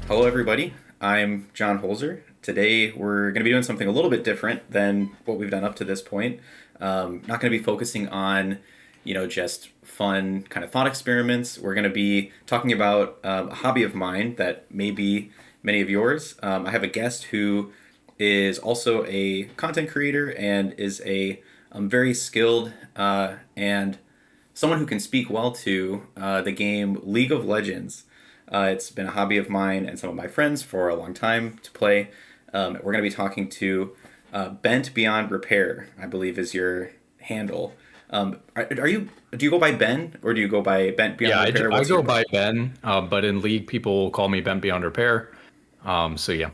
Hello, everybody. I'm John Hoelzer. Today, we're going to be doing something a little bit different than what we've done up to this point. Not going to be focusing on, just fun kind of thought experiments. We're going to be talking about a hobby of mine that may be many of yours. I have a guest who is also a content creator and is a very skilled and someone who can speak well to the game League of Legends. It's been a hobby of mine and some of my friends for a long time to play. We're going to be talking to Bent Beyond Repair, I believe is your handle. Are you? Do you go by Ben or do you go by Bent Beyond Yeah, Repair? I What's go your? by Ben, but in League, people call me BenTbeyondrepair. So yeah.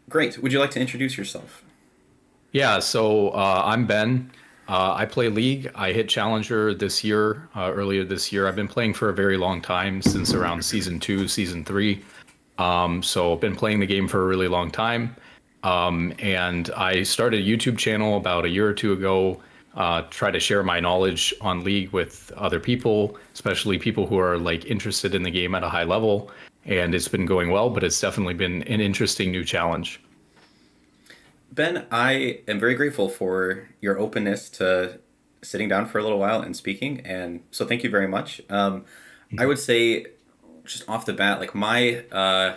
Great. Would you like to introduce yourself? I'm Ben. I play League. I hit Challenger this year, earlier this year. I've been playing for a very long time, since around Season 2, Season 3. So I've been playing the game for a really long time. And I started a YouTube channel about a year or two ago, try to share my knowledge on League with other people, especially people who are like interested in the game at a high level. And it's been going well, but it's definitely been an interesting new challenge. Ben, I am very grateful for your openness to sitting down for a little while and speaking, and so thank you very much. I would say, just off the bat, like my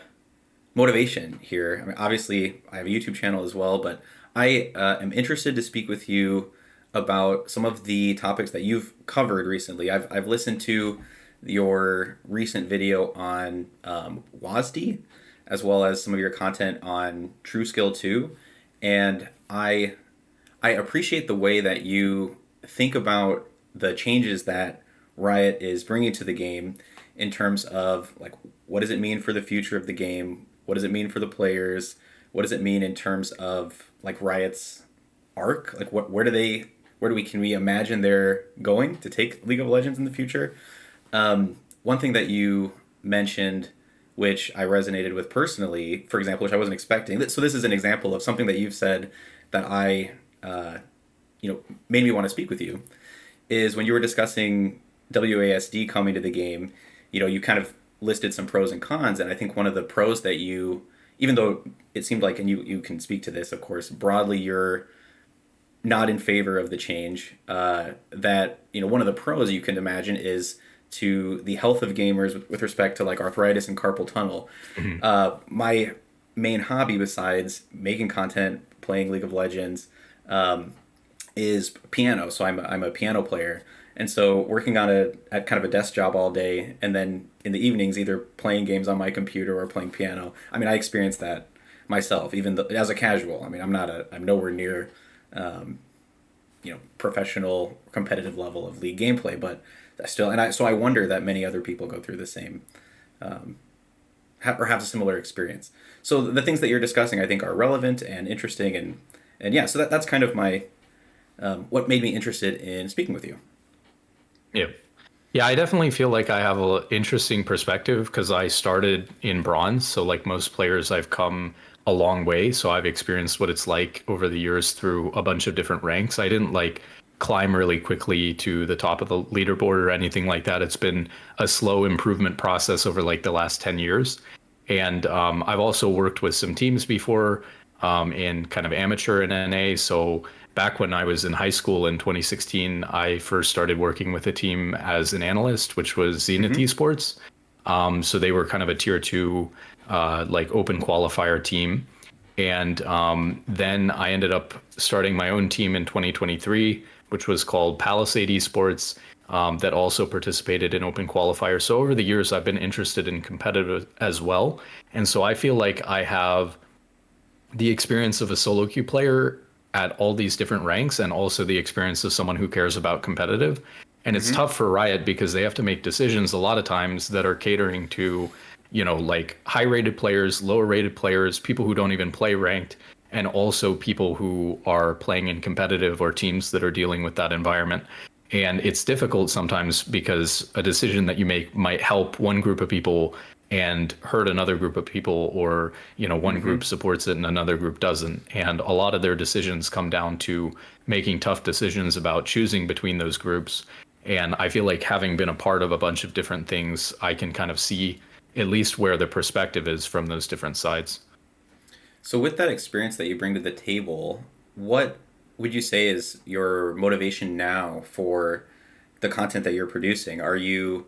motivation here. I mean, obviously, I have a YouTube channel as well, but I am interested to speak with you about some of the topics that you've covered recently. I've listened to your recent video on WASD, as well as some of your content on Trueskill too, and I appreciate the way that you think about the changes that Riot is bringing to the game in terms of like what does it mean for the future of the game? What does it mean for the players? What does it mean in terms of like Riot's arc? Like where do we can we imagine they're going to take League of Legends in the future? One thing that you mentioned, which I resonated with personally, for example, which I wasn't expecting. So this is an example of something that you've said that I, uh, made me want to speak with you. Is when you were discussing WASD coming to the game, you kind of listed some pros and cons, and I think one of the pros that you, even though it seemed like, and you can speak to this, of course, broadly, you're not in favor of the change. That one of the pros you can imagine is to the health of gamers with respect to like arthritis and carpal tunnel. Mhm. My main hobby besides making content, playing League of Legends, is piano. So I'm a piano player, and so working on a at kind of a desk job all day, and then in the evenings either playing games on my computer or playing piano. I mean, I experienced that myself, even as a casual. I mean, I'm nowhere near professional competitive level of league gameplay, but I still so I wonder that many other people go through the same or have a similar experience. So the things that you're discussing, I think, are relevant and interesting, and yeah, so that's kind of my what made me interested in speaking with you. Yeah. Yeah, I definitely feel like I have an interesting perspective because I started in bronze. So, like most players, I've come a long way. So, I've experienced what it's like over the years through a bunch of different ranks. I didn't like climb really quickly to the top of the leaderboard or anything like that. It's been a slow improvement process over like the last 10 years. And I've also worked with some teams before in kind of amateur and NA. So back when I was in high school in 2016, I first started working with a team as an analyst, which was Zenith Mm-hmm. Esports. So they were kind of a tier two, like open qualifier team. And then I ended up starting my own team in 2023, which was called Palisade Esports, that also participated in open qualifiers. So over the years, I've been interested in competitive as well. And so I feel like I have the experience of a solo queue player at all these different ranks and also the experience of someone who cares about competitive. And it's Mm-hmm. tough for Riot because they have to make decisions a lot of times that are catering to, like high rated players, lower rated players, people who don't even play ranked, and also people who are playing in competitive or teams that are dealing with that environment. And it's difficult sometimes because a decision that you make might help one group of people and hurt another group of people, or one Mm-hmm. group supports it and another group doesn't. And a lot of their decisions come down to making tough decisions about choosing between those groups. And I feel like having been a part of a bunch of different things, I can kind of see at least where the perspective is from those different sides. So with that experience that you bring to the table, what would you say is your motivation now for the content that you're producing? Are you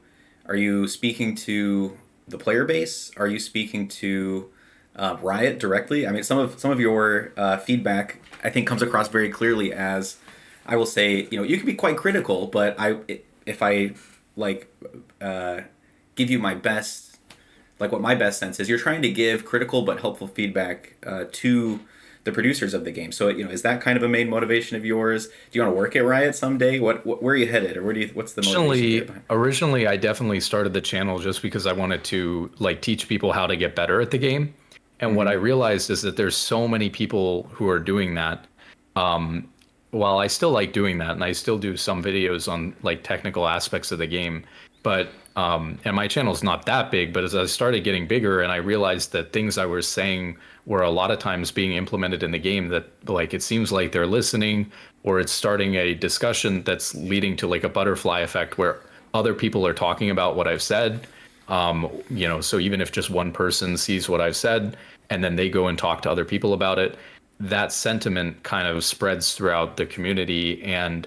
speaking to the player base? Are you speaking to Riot directly? I mean, some of your feedback I think comes across very clearly as, I will say, you can be quite critical, but if I like give you my best, like what my best sense is, you're trying to give critical but helpful feedback to the producers of the game. So is that kind of a main motivation of yours? Do you want to work at Riot someday? Where are you headed, or what's the motivation there Originally, behind? originally, I definitely started the channel just because I wanted to like teach people how to get better at the game. And what I Mm-hmm. realized is that there's so many people who are doing that. While I still like doing that, and I still do some videos on like technical aspects of the game, but and my channel's not that big, but as I started getting bigger and I realized that things I was saying were a lot of times being implemented in the game, that like it seems like they're listening, or it's starting a discussion that's leading to like a butterfly effect where other people are talking about what I've said. So even if just one person sees what I've said and then they go and talk to other people about it, that sentiment kind of spreads throughout the community. And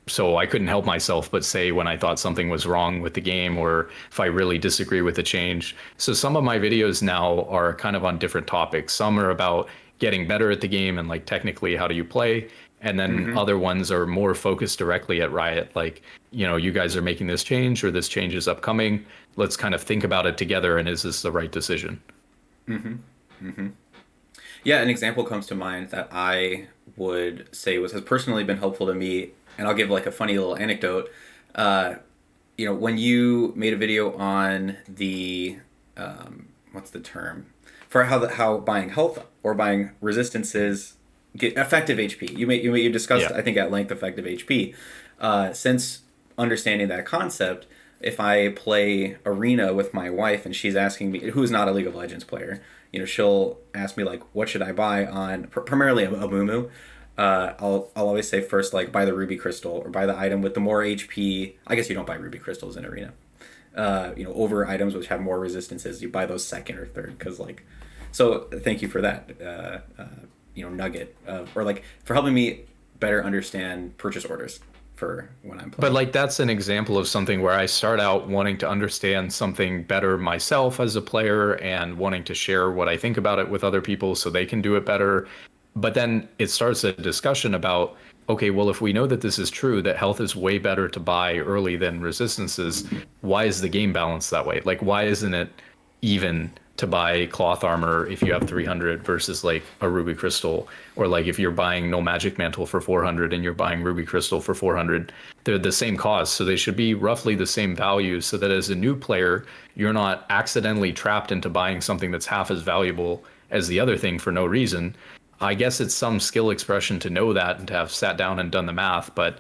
so I couldn't help myself but say when I thought something was wrong with the game, or if I really disagree with the change. So some of my videos now are kind of on different topics. Some are about getting better at the game and like technically how do you play, and then Mm-hmm. other ones are more focused directly at Riot, like, you guys are making this change or this change is upcoming. Let's kind of think about it together, and is this the right decision? Mm-hmm. Mm-hmm. Yeah, an example comes to mind that I would say has personally been helpful to me, and I'll give like a funny little anecdote. Uh, when you made a video on the what's the term for how buying health or buying resistances get effective HP. You discussed, Yeah. I think, at length effective HP. Since understanding that concept, if I play arena with my wife and she's asking me, who is not a League of Legends player, she'll ask me like, what should I buy on primarily a Mumu. I'll always say first, like, buy the ruby crystal or buy the item with the more HP. I guess you don't buy ruby crystals in arena. Over items which have more resistances, you buy those second or third, because like, so thank you for that nugget, or like for helping me better understand purchase orders for when I'm But playing. like that's an example of something where I start out wanting to understand something better myself as a player and wanting to share what I think about it with other people so they can do it better. But then it starts a discussion about, okay, well, if we know that this is true, that health is way better to buy early than resistances, why is the game balanced that way? Like, why isn't it even to buy cloth armor if you have 300 versus like a ruby crystal, or like if you're buying no magic mantle for 400 and you're buying ruby crystal for 400, they're the same cost, so they should be roughly the same value, so that as a new player you're not accidentally trapped into buying something that's half as valuable as the other thing for no reason. I guess it's some skill expression to know that and to have sat down and done the math, but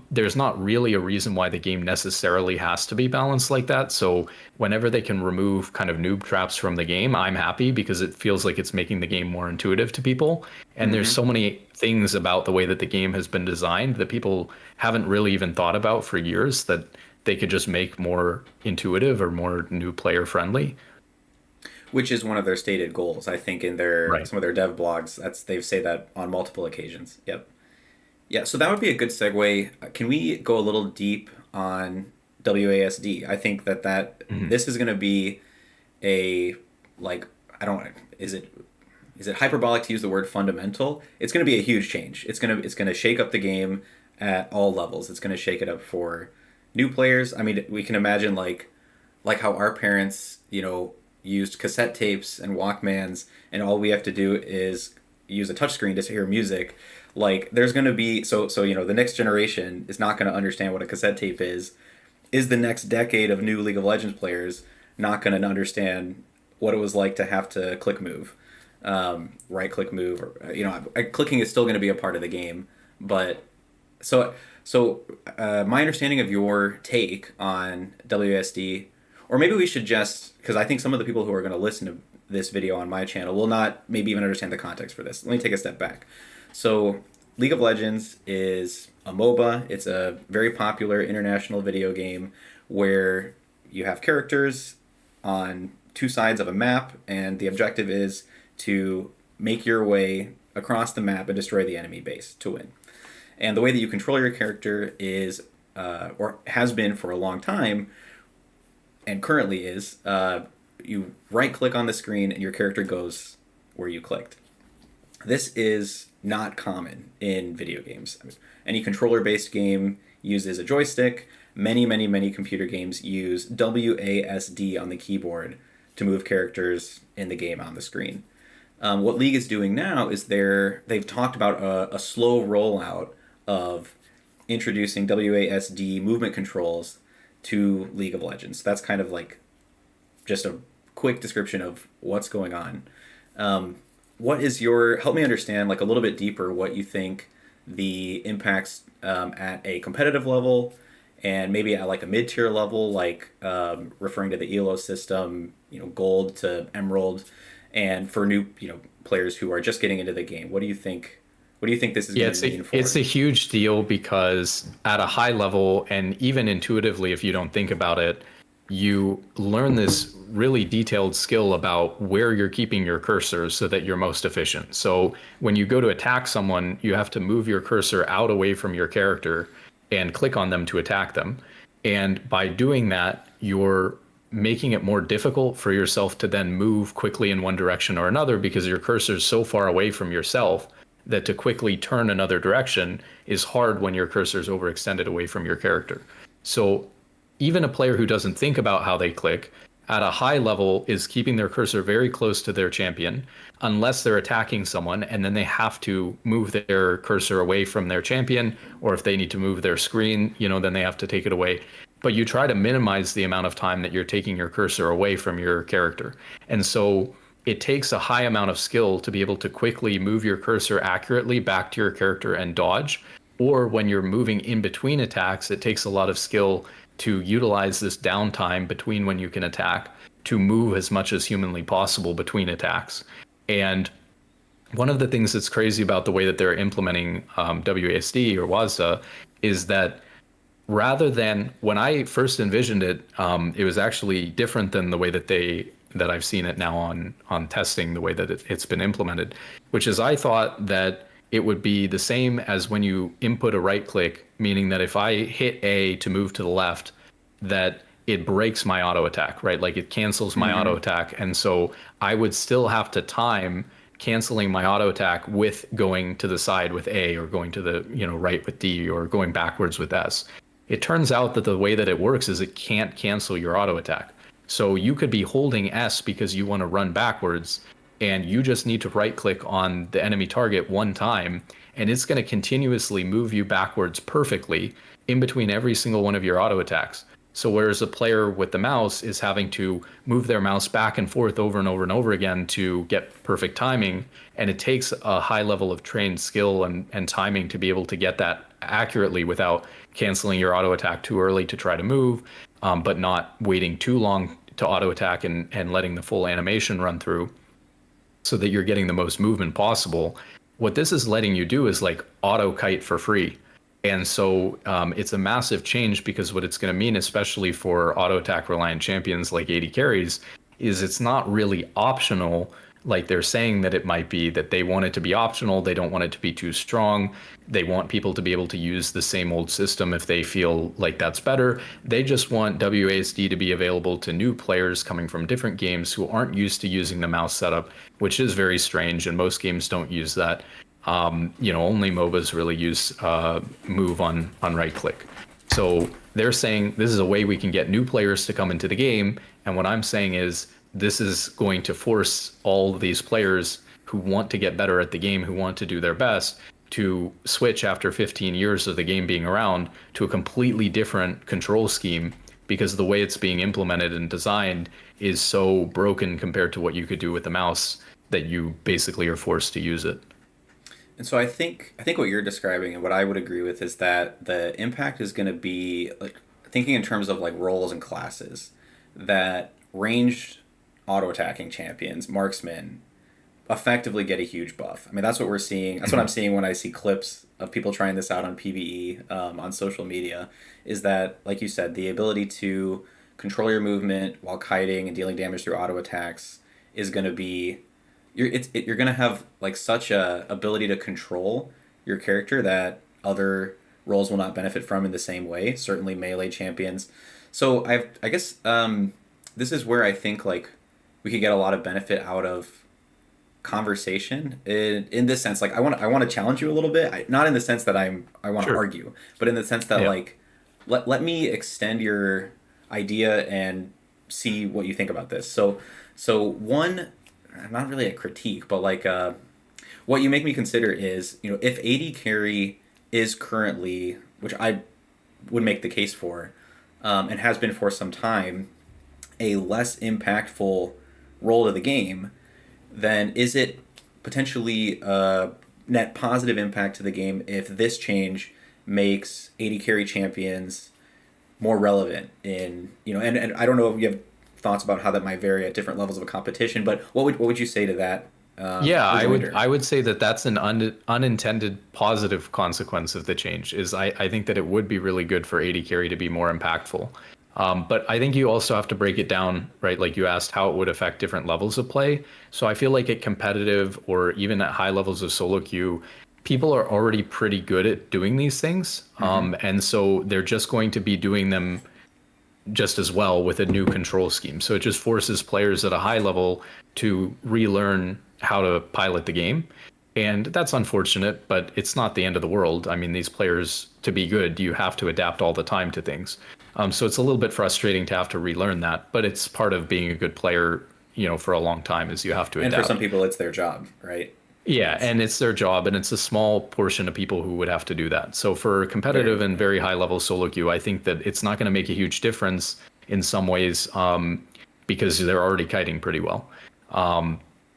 there's not really a reason why the game necessarily has to be balanced like that. So whenever they can remove kind of noob traps from the game, I'm happy because it feels like it's making the game more intuitive to people. And there's Mm-hmm. so many things about the way that the game has been designed that people haven't really even thought about for years that they could just make more intuitive or more new player friendly. Which is one of their stated goals, I think, in their Right. some of their dev blogs. They say that on multiple occasions. Yep. Yeah, so that would be a good segue. Can we go a little deep on WASD? I think that Mhm. this is going to be a, like, I don't, is it hyperbolic to use the word fundamental? It's going to be a huge change. It's going to shake up the game at all levels. It's going to shake it up for new players. I mean, we can imagine like how our parents, used cassette tapes and Walkmans, and all we have to do is use a touchscreen to hear music. Like, there's going to be, the next generation is not going to understand what a cassette tape is. Is the next decade of new League of Legends players not going to understand what it was like to have to click move, right click move, or clicking is still going to be a part of the game, but my understanding of your take on WSD, or maybe we should just, because I think some of the people who are going to listen to this video on my channel will not maybe even understand the context for this. Let me take a step back. So, League of Legends is a MOBA. It's a very popular international video game where you have characters. on two sides of a map, and the objective is to make your way across the map and destroy the enemy base to win. And the way that you control your character is, or has been for a long time, and currently is, you right click on the screen and your character goes where you clicked. This is not common in video games. I mean, any controller based game uses a joystick. Many computer games use WASD on the keyboard to move characters in the game on the screen. What League is doing now is they've talked about a slow rollout of introducing WASD movement controls to League of Legends. That's kind of like just a quick description of what's going on. What is your, help me understand like a little bit deeper what you think the impacts at a competitive level and maybe at like a mid-tier level, like referring to the ELO system, gold to emerald, and for new players who are just getting into the game. What do you think this is Yeah, going to mean for? it's a huge deal because at a high level and even intuitively, if you don't think about it, you learn this really detailed skill about where you're keeping your cursor so that you're most efficient. So when you go to attack someone, you have to move your cursor out away from your character and click on them to attack them. And by doing that, you're making it more difficult for yourself to then move quickly in one direction or another because your cursor is so far away from yourself that to quickly turn another direction is hard when your cursor is overextended away from your character. So even a player who doesn't think about how they click at a high level is keeping their cursor very close to their champion unless they're attacking someone, and then they have to move their cursor away from their champion, or if they need to move their screen, then they have to take it away. But you try to minimize the amount of time that you're taking your cursor away from your character. And so it takes a high amount of skill to be able to quickly move your cursor accurately back to your character and dodge. Or when you're moving in between attacks, it takes a lot of skill to utilize this downtime between when you can attack to move as much as humanly possible between attacks. And one of the things that's crazy about the way that they're implementing WASD or WASD is that rather than when I first envisioned it, it was actually different than the way that I've seen it now on testing, the way that it's been implemented, which is I thought that it would be the same as when you input a right click, meaning that if I hit A to move to the left, that it breaks my auto attack, right? Like it cancels my auto attack. And so I would still have to time canceling my auto attack with going to the side with A or going to the, right with D or going backwards with S. It turns out that the way that it works is it can't cancel your auto attack. So you could be holding S because you want to run backwards, and you just need to right click on the enemy target one time, and it's going to continuously move you backwards perfectly in between every single one of your auto attacks. So whereas a player with the mouse is having to move their mouse back and forth over and over and over again to get perfect timing, and it takes a high level of trained skill and timing to be able to get that accurately without canceling your auto attack too early to try to move, but not waiting too long to auto attack and letting the full animation run through so that you're getting the most movement possible. What this is letting you do is like auto kite for free. And so it's a massive change because what it's going to mean, especially for auto attack reliant champions like AD carries, is it's not really optional like they're saying that it might be, that they want it to be optional. They don't want it to be too strong. They want people to be able to use the same old system if they feel like that's better. They just want WASD to be available to new players coming from different games who aren't used to using the mouse setup, which is very strange, and most games don't use that. Only MOBAs really use move on right click. So they're saying this is a way we can get new players to come into the game. And what I'm saying is this is going to force all these players who want to get better at the game, who want to do their best, to switch after 15 years of the game being around to a completely different control scheme, because the way it's being implemented and designed is so broken compared to what you could do with the mouse that you basically are forced to use it. And so I think what you're describing and what I would agree with is that the impact is going to be like thinking in terms of like roles and classes, that ranged auto attacking champions, marksmen, effectively get a huge buff. I mean, that's what we're seeing. That's what I'm seeing when I see clips of people trying this out on PvE on social media. Is that, like you said, the ability to control your movement while kiting and dealing damage through auto attacks is going to be you're going to have like such a ability to control your character that other roles will not benefit from in the same way. Certainly melee champions. So I guess this is where I think like we could get a lot of benefit out of conversation in this sense. Like I want to challenge you a little bit. Not in the sense that I want to Sure. argue, but in the sense that Yeah. like let me extend your idea and see what you think about this. So one, not really a critique, but like what you make me consider is, if AD carry is currently, which I would make the case for, and has been for some time, a less impactful role to the game, then is it potentially a net positive impact to the game if this change makes AD carry champions more relevant in, and I don't know if you have thoughts about how that might vary at different levels of a competition, but what would you say to that Yeah, I would rejoinder? I would say that that's an unintended positive consequence of the change. Is I think that it would be really good for AD carry to be more impactful. But I think you also have to break it down, right? Like you asked how it would affect different levels of play. So I feel like at competitive or even at high levels of solo queue, people are already pretty good at doing these things. Mm-hmm. And so they're just going to be doing them just as well with a new control scheme. So it just forces players at a high level to relearn how to pilot the game. And that's unfortunate, but it's not the end of the world. I mean, these players, to be good, you have to adapt all the time to things. So it's a little bit frustrating to have to relearn that, but it's part of being a good player, for a long time is you have to And for some adapt. people, it's their job, right? Yeah, It's and it's their job, and it's a small portion of people who would have to do that. So for very competitive and limited. very high level solo queue, I think that it's not going to make a huge difference in some ways because they're already kiting pretty well.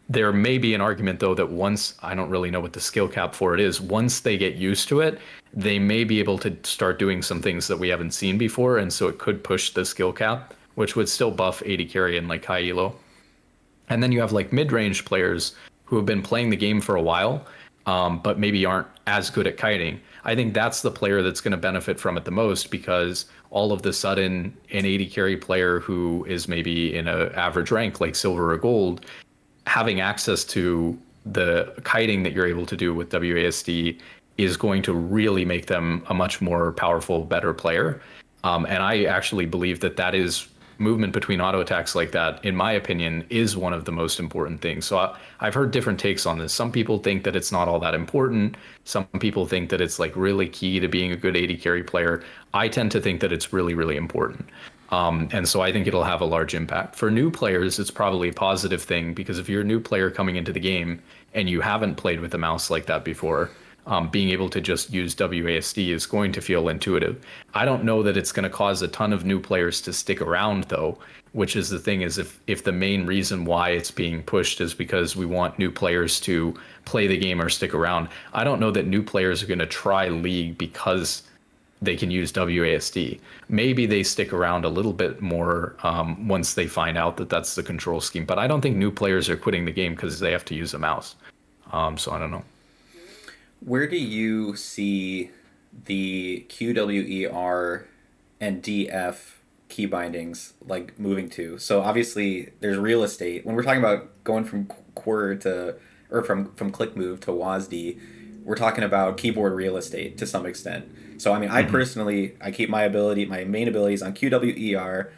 There may be an argument though that once I don't really know what the skill cap for it is, once they get used to it, they may be able to start doing some things that we haven't seen before, and so it could push the skill cap, which would still buff AD carry and like high elo. And then you have like mid-range players who have been playing the game for a while, but maybe aren't as good at kiting. I think that's the player that's going to benefit from it the most because all of the sudden, an 80 carry player who is maybe in an average rank like silver or gold, having access to the kiting that you're able to do with WASD is going to really make them a much more powerful, better player. And I actually believe that that is movement between auto attacks like that, in my opinion, is one of the most important things. So I've heard different takes on this. Some people think that it's not all that important. Some people think that it's like really key to being a good 80 carry player. I tend to think that it's really, really important. And so I think it'll have a large impact. For new players, it's probably a positive thing because if you're a new player coming into the game and you haven't played with a mouse like that before, being able to just use WASD is going to feel intuitive. I don't know that it's going to cause a ton of new players to stick around though, which is the thing is if the main reason why it's being pushed is because we want new players to play the game or stick around, I don't know that new players are going to try League because they can use WASD. Maybe they stick around a little bit more once they find out that that's the control scheme. But I don't think new players are quitting the game because they have to use a mouse. So I don't know. Where do you see the QWER and DF key bindings like moving to? So obviously there's real estate. When we're talking about going from quarter to or from click move to WASD, we're talking about keyboard real estate to some extent. So I mean, I Hmm. personally I keep my main abilities on QWER.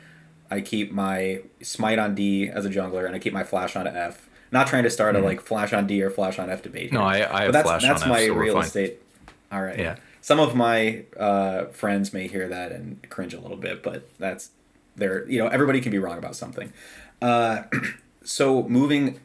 I keep my smite on D as a jungler, and I keep my flash on F. Not trying to start a Hmm. like flash on D or flash on F debate No, here, I but have that's flash on that's F, my so we're real fine. estate. All right. Yeah. Some of my friends may hear that and cringe a little bit, but that's everybody can be wrong about something. Uh, so moving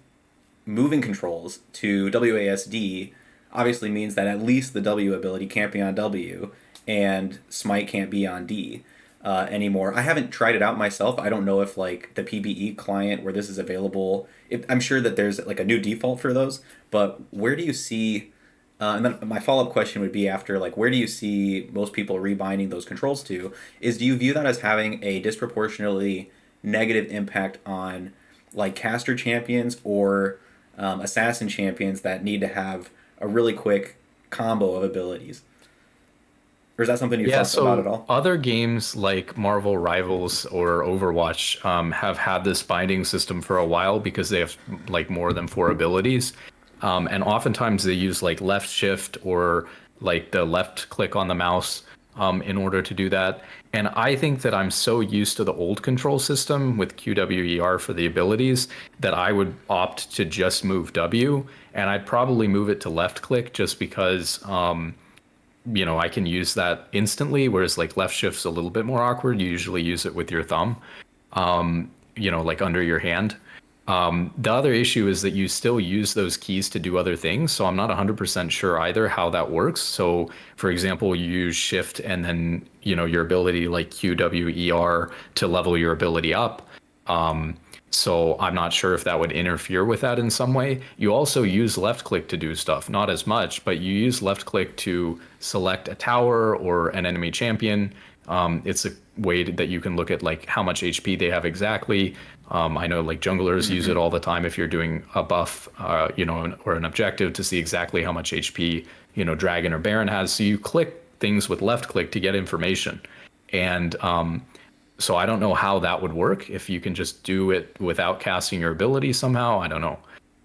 controls to WASD obviously means that at least the W ability can't be on W, and Smite can't be on D anymore. I haven't tried it out myself. I don't know if like the PBE client where this is available. I'm sure that there's like a new default for those, but where do you see? And then my follow up question would be after like where do you see most people rebinding those controls to? Is do you view that as having a disproportionately negative impact on like caster champions or assassin champions that need to have a really quick combo of abilities? Or is that something you've Yeah, thought about at so all? other games like Marvel Rivals or Overwatch have had this binding system for a while because they have like more than four abilities. And oftentimes they use like left shift or like the left click on the mouse in order to do that. And I think that I'm so used to the old control system with QWER for the abilities that I would opt to just move W. And I'd probably move it to left click just because I can use that instantly, whereas like left shift's a little bit more awkward. You usually use it with your thumb, like under your hand. The other issue is that you still use those keys to do other things. So I'm not 100% sure either how that works. So, for example, you use shift and then, your ability like QWER to level your ability up. So I'm not sure if that would interfere with that in some way. You also use left click to do stuff, not as much, but you use left click to select a tower or an enemy champion. It's a way that you can look at like how much HP they have exactly. I know like junglers use it Mm-hmm. all the time if you're doing a buff, or an objective to see exactly how much HP, Dragon or Baron has. So you click things with left click to get information. And so I don't know how that would work if you can just do it without casting your ability somehow. I don't know.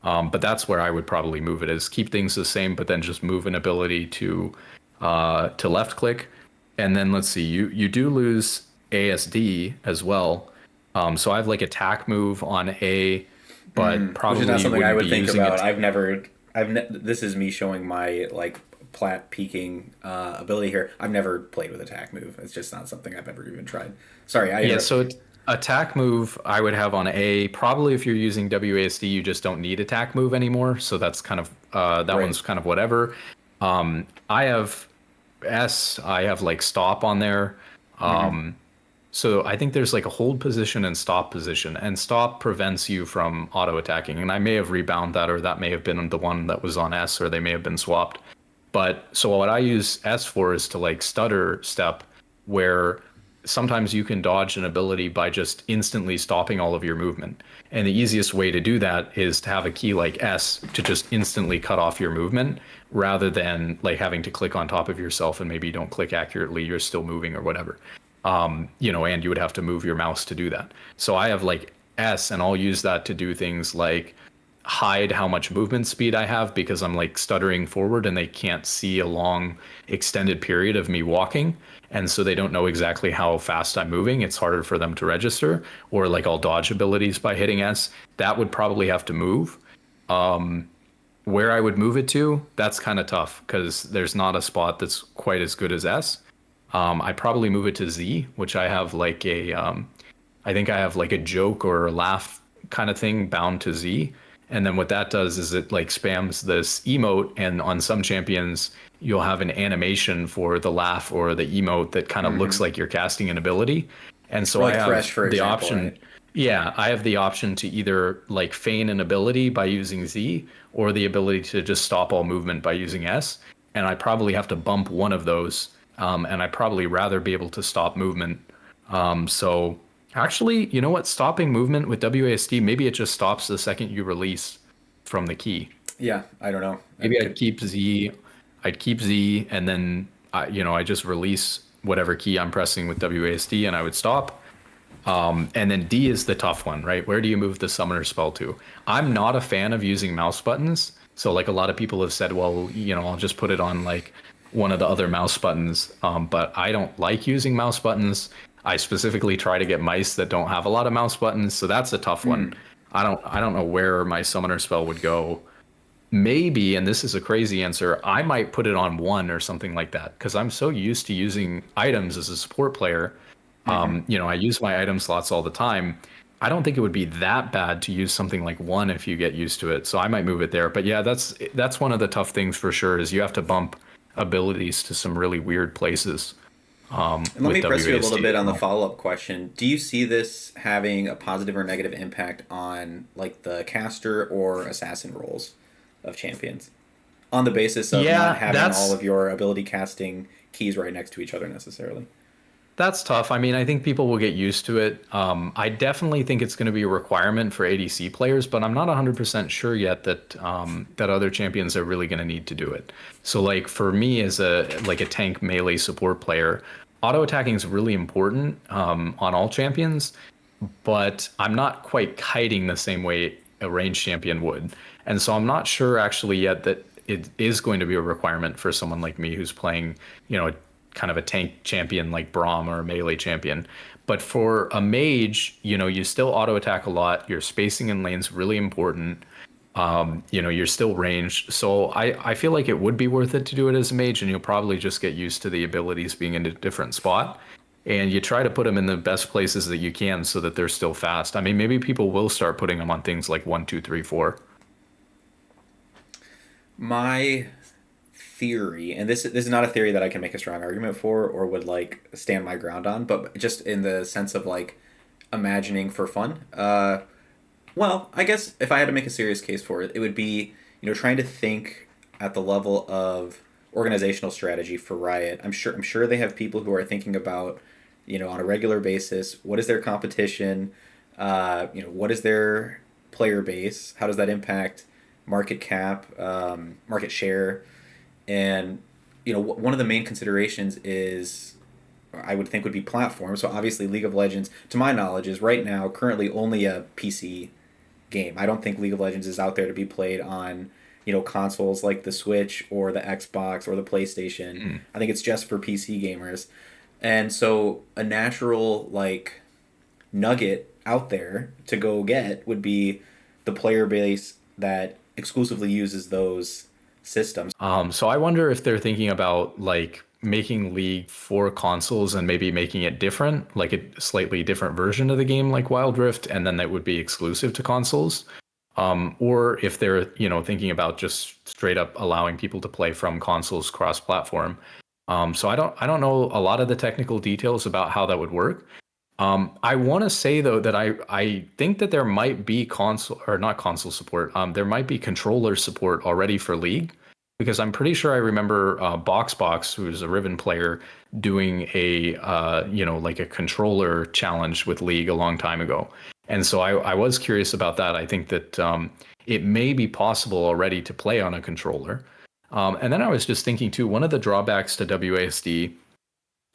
But that's where I would probably move it is keep things the same, but then just move an ability to left click. And then let's see, you do lose ASD as well. So I have like attack move on A, but Which is not probably something I wouldn't be would think using about. it. I've never. This is me showing my like plat peaking ability here. I've never played with attack move. It's just not something I've ever even tried. Sorry, I Yeah, interrupted so you. attack move I would have on A. Probably if you're using WASD, you just don't need attack move anymore. So that's kind of that Right. one's kind of whatever. I have S. I have like stop on there. Mm-hmm. So I think there's like a hold position and stop position, and stop prevents you from auto attacking. And I may have rebound that, or that may have been the one that was on S, or they may have been swapped. But so what I use S for is to like stutter step, where sometimes you can dodge an ability by just instantly stopping all of your movement. And the easiest way to do that is to have a key like S to just instantly cut off your movement rather than like having to click on top of yourself and maybe you don't click accurately, you're still moving or whatever. And you would have to move your mouse to do that. So I have like S and I'll use that to do things like hide how much movement speed I have because I'm like stuttering forward and they can't see a long extended period of me walking. And so they don't know exactly how fast I'm moving. It's harder for them to register. Or like I'll dodge abilities by hitting S. That would probably have to move. Where I would move it to, that's kind of tough because there's not a spot that's quite as good as S. I probably move it to Z, which I think I have like a joke or a laugh kind of thing bound to Z. And then what that does is it like spams this emote, and on some champions, you'll have an animation for the laugh or the emote that kind of looks Mm-hmm. like you're casting an ability. And Or so I like Thresh, have for the example, option, right? yeah, I have the option to either like feign an ability by using Z or the ability to just stop all movement by using S. And I probably have to bump one of those. And I probably rather be able to stop movement. So actually, you know what? Stopping movement with WASD, maybe it just stops the second you release from the key. Yeah, I don't know. Maybe That could. I'd keep Z, and then I just release whatever key I'm pressing with WASD, and I would stop. And then D is the tough one, right? Where do you move the summoner spell to? I'm not a fan of using mouse buttons. So like a lot of people have said, well, I'll just put it on like one of the other mouse buttons. But I don't like using mouse buttons. I specifically try to get mice that don't have a lot of mouse buttons. So that's a tough one. Mm. I don't know where my summoner spell would go. Maybe, and this is a crazy answer, I might put it on one or something like that because I'm so used to using items as a support player. Mm-hmm. I use my item slots all the time. I don't think it would be that bad to use something like one if you get used to it. So I might move it there. But yeah, that's one of the tough things for sure is you have to bump abilities to some really weird places And let with me press you a little WASD bit as on the well. follow-up question. Do you see this having a positive or negative impact on like the caster or assassin roles of champions? On the basis of not Yeah, having all that's of your ability casting keys right next to each other necessarily. That's tough. I mean, I think people will get used to it. I definitely think it's going to be a requirement for ADC players, but I'm not 100% sure yet that that other champions are really going to need to do it. So, like for me as a tank melee support player, auto attacking is really important on all champions, but I'm not quite kiting the same way a ranged champion would. And so I'm not sure actually yet that it is going to be a requirement for someone like me who's playing, kind of a tank champion like Braum or a melee champion. But for a mage, you still auto attack a lot. Your spacing in lane's really important. You're still ranged. So I feel like it would be worth it to do it as a mage, and you'll probably just get used to the abilities being in a different spot. And you try to put them in the best places that you can so that they're still fast. I mean, maybe people will start putting them on things like 1, 2, 3, 4. My theory, and this is not a theory that I can make a strong argument for or would like stand my ground on, but just in the sense of like imagining for fun. Well, I guess if I had to make a serious case for it, it would be, trying to think at the level of organizational strategy for Riot. I'm sure they have people who are thinking about, on a regular basis, what is their competition, what is their player base, how does that impact market cap, market share, and one of the main considerations is I would think would be platform. So obviously League of Legends, to my knowledge, is right now currently only a PC game. I don't think League of Legends is out there to be played on, consoles like the Switch or the Xbox or the PlayStation. I think it's just for PC gamers. And so a natural like nugget out there to go get would be the player base that exclusively uses those systems. So I wonder if they're thinking about like making League for consoles and maybe making it different, like a slightly different version of the game like Wild Rift, and then that would be exclusive to consoles. Or if they're, thinking about just straight up allowing people to play from consoles cross-platform. So I don't know a lot of the technical details about how that would work. I want to say though that I think that there might be console or not console support. There might be controller support already for League, because I'm pretty sure I remember BoxBox, who's a Riven player, doing a like a controller challenge with League a long time ago. And so I was curious about that. I think that it may be possible already to play on a controller. And then I was just thinking too, one of the drawbacks to WASD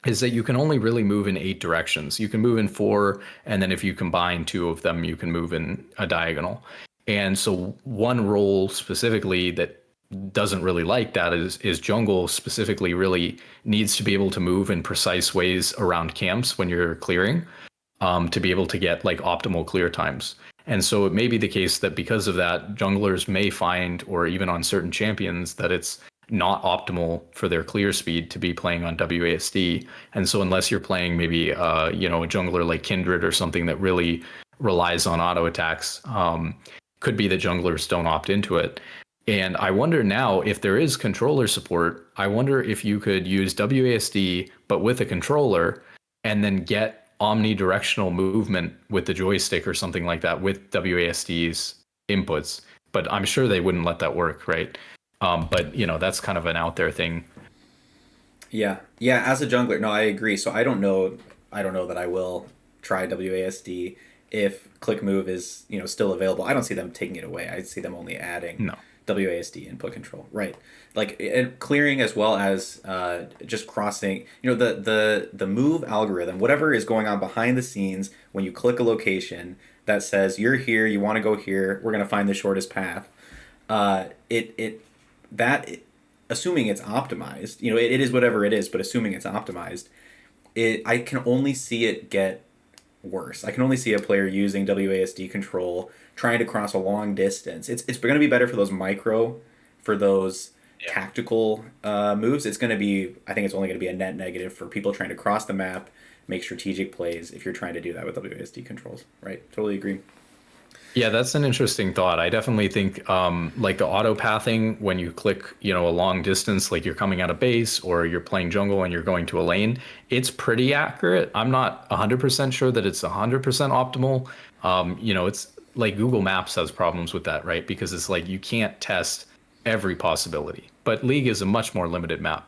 is that you can only really move in 8 directions. You can move in 4, and then if you combine 2 of them, you can move in a diagonal. And so one role specifically that doesn't really like that is jungle specifically really needs to be able to move in precise ways around camps when you're clearing, to be able to get like optimal clear times. And so it may be the case that because of that, junglers may find, or even on certain champions, that it's not optimal for their clear speed to be playing on WASD. And so unless you're playing maybe a jungler like Kindred or something that really relies on auto attacks, could be that junglers don't opt into it. And I wonder now, if there is controller support, I wonder if you could use WASD but with a controller and then get omnidirectional movement with the joystick or something like that with WASD's inputs. But I'm sure they wouldn't let that work, right? But that's kind of an out there thing. Yeah, yeah. As a jungler, no, I agree. So I don't know. I don't know that I will try WASD if click move is still available. I don't see them taking it away. I see them only adding No. WASD input control. Right, like and clearing as well as just crossing. The move algorithm, whatever is going on behind the scenes when you click a location that says you're here, you want to go here. We're gonna find the shortest path. That assuming it's optimized, it is whatever it is, but assuming it's optimized, I can only see it get worse. I can only see a player using WASD control trying to cross a long distance. It's going to be better for those micro, for those tactical moves. It's going to be, I think it's only going to be a net negative for people trying to cross the map, make strategic plays if you're trying to do that with WASD controls. Right? Totally agree. Yeah, that's an interesting thought. I definitely think like the auto pathing when you click, a long distance, like you're coming out of base or you're playing jungle and you're going to a lane, it's pretty accurate. I'm not 100% sure that it's 100% optimal. It's like Google Maps has problems with that, right? Because it's like you can't test every possibility. But League is a much more limited map.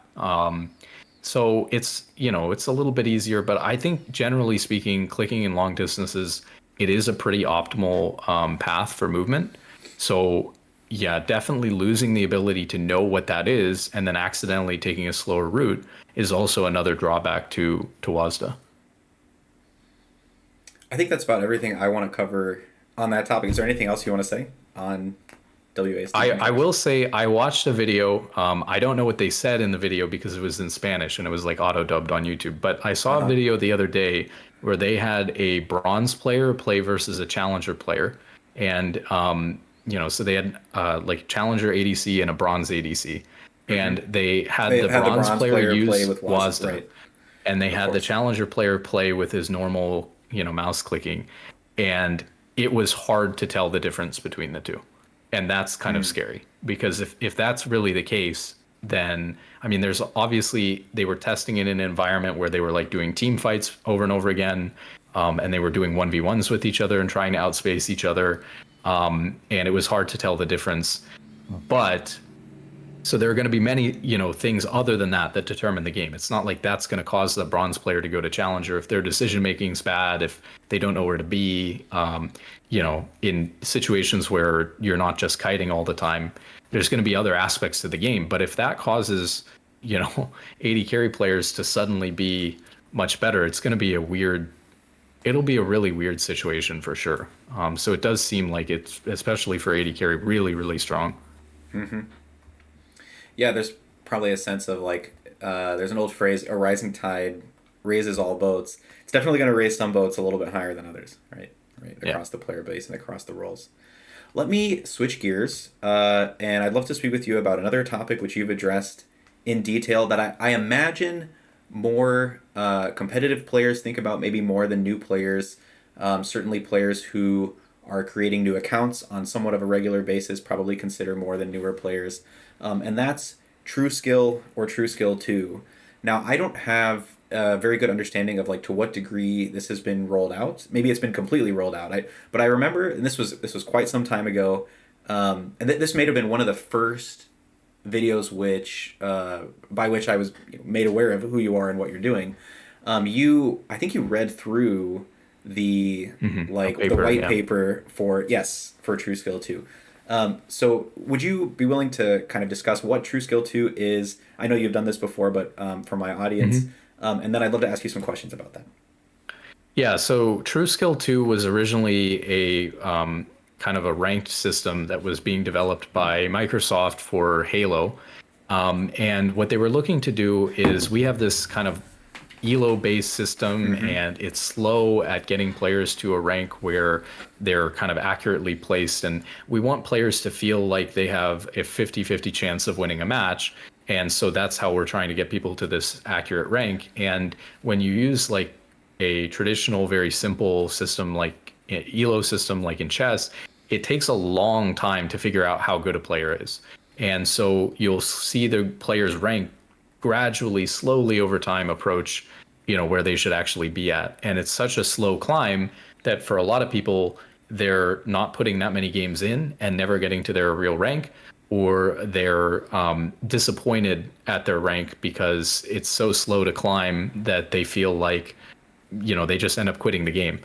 So it's, it's a little bit easier, but I think generally speaking, clicking in long distances, it is a pretty optimal path for movement. So yeah, definitely losing the ability to know what that is and then accidentally taking a slower route is also another drawback to WASD. I think that's about everything I want to cover on that topic. Is there anything else you want to say on WASD I rankings? will say I watched a video. I don't know what they said in the video because it was in Spanish and it was like auto dubbed on YouTube. But I saw a Uh-huh. video the other day where they had a bronze player play versus a challenger player, and so they had like challenger ADC and a bronze ADC, Hmm. and they had They the had the bronze bronze player player play use with WASD, WASD, right? and they Of had the course. challenger player play with his normal, mouse clicking, and it was hard to tell the difference between the two. And that's kind of Mm. scary because if that's really the case, then I mean, there's obviously they were testing it in an environment where they were like doing team fights over and over again, and they were doing 1v1s with each other and trying to outspace each other, and it was hard to tell the difference. But so there are going to be many, things other than that that determine the game. It's not like that's going to cause the bronze player to go to challenger if their decision making is bad, if they don't know where to be. In situations where you're not just kiting all the time, there's going to be other aspects to the game. But if that causes, AD carry players to suddenly be much better, it's going to be it'll be a really weird situation for sure. So it does seem like it's, especially for AD carry, really, really strong. Hmm. Yeah, there's probably a sense of like, there's an old phrase, a rising tide raises all boats. It's definitely going to raise some boats a little bit higher than others, right? Right, Yeah. across the player base and across the roles. Let me switch gears, and I'd love to speak with you about another topic which you've addressed in detail that I imagine more competitive players think about maybe more than new players. Certainly, players who are creating new accounts on somewhat of a regular basis probably consider more than newer players, and that's Trueskill or Trueskill 2. Now, I don't have a very good understanding of like to what degree this has been rolled out. Maybe it's been completely rolled out. But I remember, and this was quite some time ago, and this may have been one of the first videos which by which I was made aware of who you are and what you're doing. I think you read through the A like the paper, white yeah. paper for yes for TrueSkill 2. So would you be willing to kind of discuss what TrueSkill 2 is? I know you've done this before, but for my audience, and then I'd love to ask you some questions about that. Yeah, so Trueskill 2 was originally a kind of a ranked system that was being developed by Microsoft for Halo. And what they were looking to do is we have this kind of elo-based system, Mm-hmm. and it's slow at getting players to a rank where they're kind of accurately placed. And we want players to feel like they have a 50-50 chance of winning a match. And so that's how we're trying to get people to this accurate rank. And when you use like a traditional, very simple system like elo system, like in chess, it takes a long time to figure out how good a player is. And so you'll see the player's rank gradually, slowly over time approach, where they should actually be at. And it's such a slow climb that for a lot of people, they're not putting that many games in and never getting to their real rank, or they're disappointed at their rank because it's so slow to climb that they feel like, they just end up quitting the game.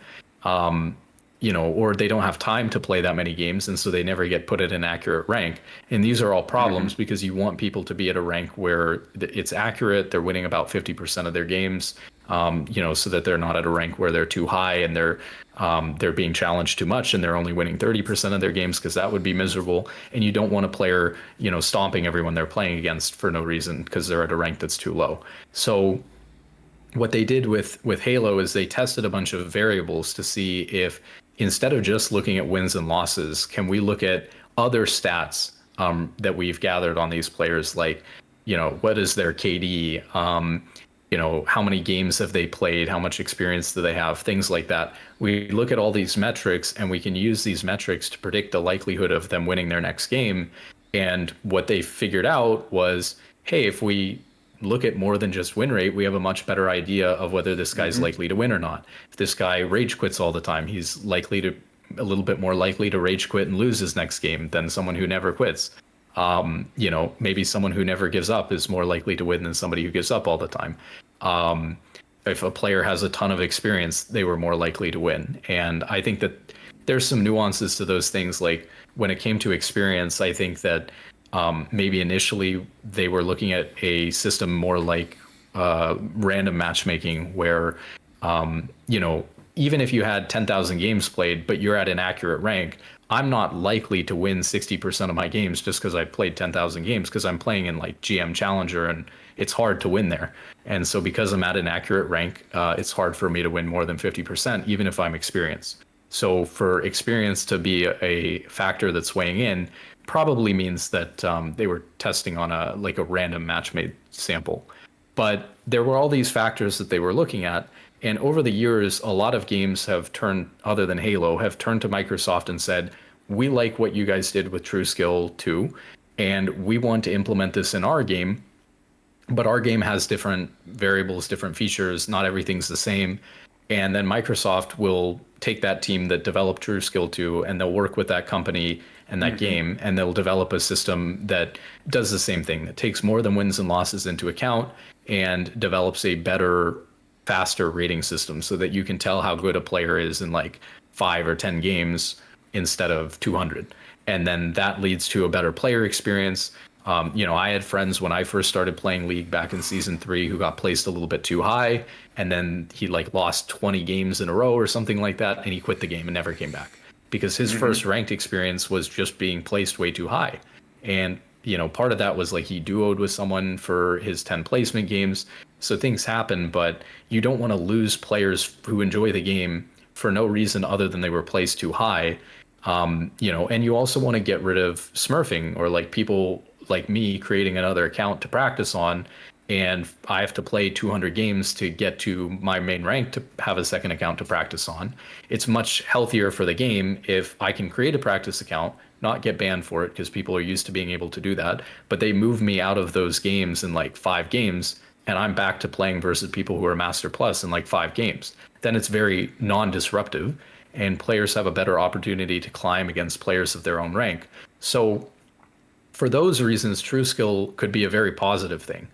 Or they don't have time to play that many games, and so they never get put at an accurate rank. And these are all Mm-hmm. problems because you want people to be at a rank where it's accurate, they're winning about 50% of their games, so that they're not at a rank where they're too high and they're being challenged too much and they're only winning 30% of their games, because that would be miserable. And you don't want a player, stomping everyone they're playing against for no reason because they're at a rank that's too low. So what they did with Halo is they tested a bunch of variables to see if, instead of just looking at wins and losses, can we look at other stats that we've gathered on these players, like, what is their KD, how many games have they played, how much experience do they have, things like that. We look at all these metrics and we can use these metrics to predict the likelihood of them winning their next game. And what they figured out was, hey, if we look at more than just win rate, we have a much better idea of whether this guy's Mm-hmm. likely to win or not. If this guy rage quits all the time, he's likely to a little bit more likely to rage quit and lose his next game than someone who never quits. Maybe someone who never gives up is more likely to win than somebody who gives up all the time. If a player has a ton of experience, they were more likely to win. And I think that there's some nuances to those things. Like when it came to experience, I think that maybe initially they were looking at a system more like random matchmaking, where even if you had 10,000 games played, but you're at an accurate rank, I'm not likely to win 60% of my games just because I played 10,000 games, because I'm playing in like GM Challenger and it's hard to win there. And so because I'm at an accurate rank, it's hard for me to win more than 50%, even if I'm experienced. So for experience to be a factor that's weighing in probably means that they were testing on a random match made sample. But there were all these factors that they were looking at. And over the years, a lot of games have turned, other than Halo, have turned to Microsoft and said, we like what you guys did with Trueskill too, and we want to implement this in our game. But our game has different variables, different features. Not everything's the same. And then Microsoft will take that team that developed Trueskill 2 and they'll work with that company and that Mm-hmm. game, and they'll develop a system that does the same thing, that takes more than wins and losses into account and develops a better, faster rating system so that you can tell how good a player is in like 5 or 10 games instead of 200. And then that leads to a better player experience. I had friends when I first started playing League back in season 3 who got placed a little bit too high, and then he like lost 20 games in a row or something like that, and he quit the game and never came back because his Mm-hmm. first ranked experience was just being placed way too high. And part of that was like he duoed with someone for his 10 placement games. So things happen, but you don't want to lose players who enjoy the game for no reason other than they were placed too high. And you also want to get rid of smurfing, or like people like me creating another account to practice on, and I have to play 200 games to get to my main rank to have a second account to practice on. It's much healthier for the game if I can create a practice account, not get banned for it because people are used to being able to do that, but they move me out of those games in like 5 games, and I'm back to playing versus people who are Master Plus in like 5 games. Then it's very non-disruptive, and players have a better opportunity to climb against players of their own rank. So for those reasons, Trueskill could be a very positive thing.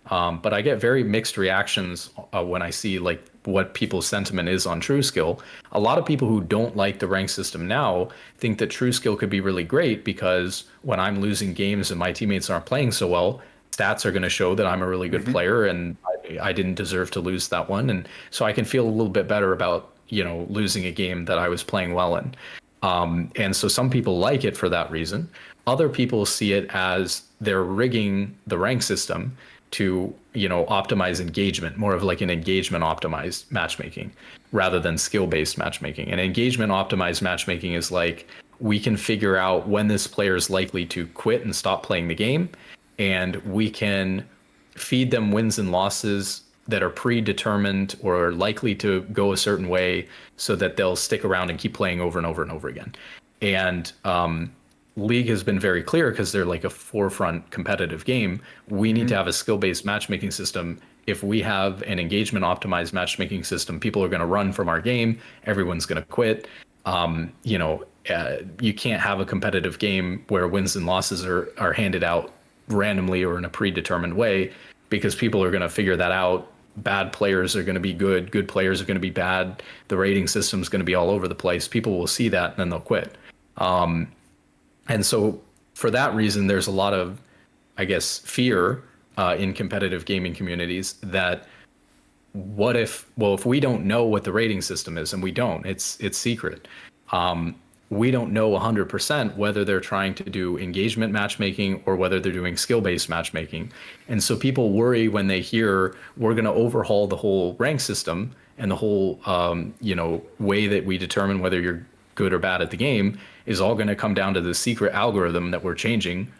But I get very mixed reactions when I see like what people's sentiment is on Trueskill. A lot of people who don't like the rank system now think that Trueskill could be really great because when I'm losing games and my teammates aren't playing so well, stats are going to show that I'm a really good Mm-hmm. player and I didn't deserve to lose that one. And so I can feel a little bit better about, losing a game that I was playing well in. And so some people like it for that reason. Other people see it as they're rigging the rank system to, optimize engagement, more of like an engagement optimized matchmaking rather than skill based matchmaking. And engagement optimized matchmaking is like we can figure out when this player is likely to quit and stop playing the game, and we can feed them wins and losses that are predetermined or likely to go a certain way so that they'll stick around and keep playing over and over and over again. And League has been very clear because they're like a forefront competitive game. We need Mm-hmm. to have a skill based matchmaking system. If we have an engagement optimized matchmaking system, people are going to run from our game. Everyone's going to quit. You can't have a competitive game where wins and losses are handed out randomly or in a predetermined way, because people are going to figure that out. Bad players are going to be good. Good players are going to be bad. The rating system is going to be all over the place. People will see that and then they'll quit. And so, for that reason, there's a lot of, I guess, fear in competitive gaming communities that if we don't know what the rating system is, and we don't, it's secret. Um, we don't know 100% whether they're trying to do engagement matchmaking or whether they're doing skill-based matchmaking. And so people worry when they hear we're going to overhaul the whole rank system and the whole way that we determine whether you're good or bad at the game is all going to come down to the secret algorithm that we're changing.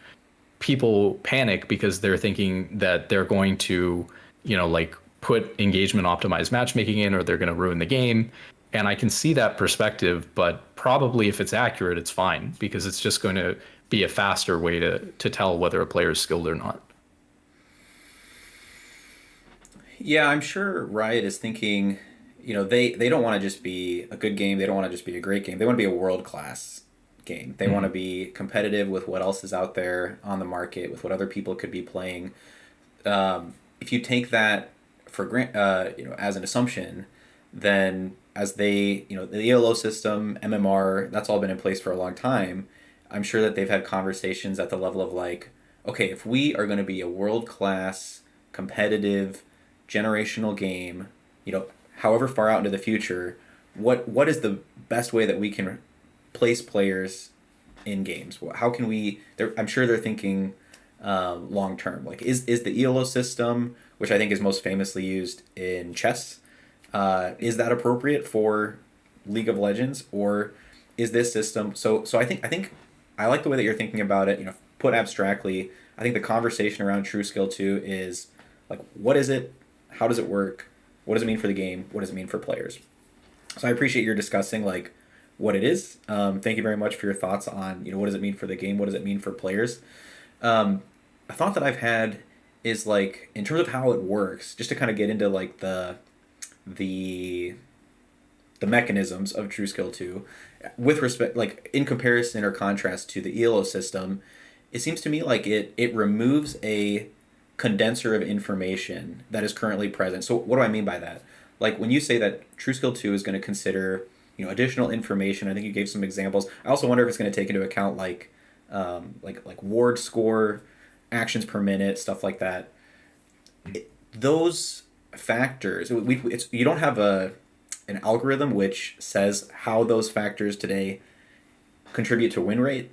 People panic because they're thinking that they're going to, like put engagement optimized matchmaking in, or they're going to ruin the game. And I can see that perspective, but probably if it's accurate, it's fine because it's just going to be a faster way to tell whether a player is skilled or not. Yeah, I'm sure Riot is thinking, they don't want to just be a good game. They don't want to just be a great game. They want to be a world class game. They want to Mhm. be competitive with what else is out there on the market, with what other people could be playing. If you take that for as an assumption, then as they, the ELO system, MMR, that's all been in place for a long time. I'm sure that they've had conversations at the level of like, okay, if we are going to be a world class, competitive, generational game, however far out into the future, what is the best way that we can place players in games? How can we? I'm sure they're thinking long term. Like, is the ELO system, which I think is most famously used in chess, is that appropriate for League of Legends, or is this system? So I think I like the way that you're thinking about it. Put abstractly, I think the conversation around Trueskill 2 is like, what is it? How does it work? What does it mean for the game? What does it mean for players? So I appreciate your discussing like what it is. Thank you very much for your thoughts on what does it mean for the game? What does it mean for players? Um, a thought that I've had is like in terms of how it works, just to kind of get into like the the mechanisms of Trueskill 2 with respect, like in comparison or contrast to the ELO system. It seems to me like it removes a condenser of information that is currently present. So what do I mean by that? Like when you say that Trueskill 2 is going to consider additional information, I think you gave some examples. I also wonder if it's going to take into account like ward score, actions per minute, stuff like that. Those factors, you don't have an algorithm which says how those factors today contribute to win rate,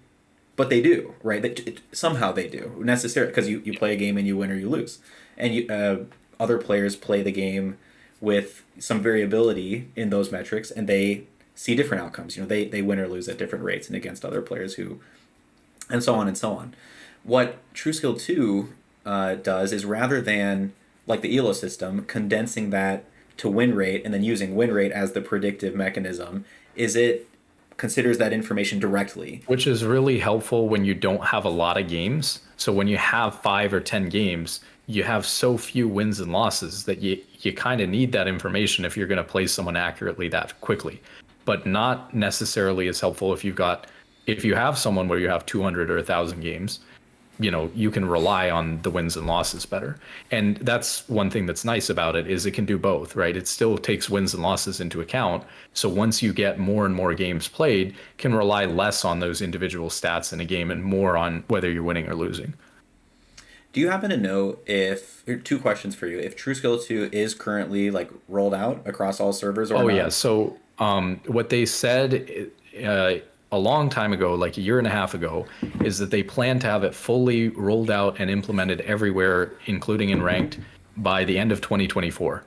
but they do, right? Somehow they do necessarily, because you play a game and you win or you lose, and other players play the game with some variability in those metrics, and they see different outcomes. They win or lose at different rates and against other players who, and so on and so on. What Trueskill 2 does is, rather than like the ELO system condensing that to win rate and then using win rate as the predictive mechanism, is it considers that information directly. Which is really helpful when you don't have a lot of games. So when you have 5 or 10 games, you have so few wins and losses that you kind of need that information if you're going to play someone accurately that quickly. But not necessarily as helpful if you have someone where you have 200 or 1,000 games, you can rely on the wins and losses better. And that's one thing that's nice about it, is it can do both, right? It still takes wins and losses into account. So once you get more and more games played, can rely less on those individual stats in a game and more on whether you're winning or losing. Do you happen to know if, here are two questions for you, if Trueskill 2 is currently like rolled out across all servers or Oh yeah. not? So what they said a long time ago, like a year and a half ago, is that they plan to have it fully rolled out and implemented everywhere, including in ranked, by the end of 2024.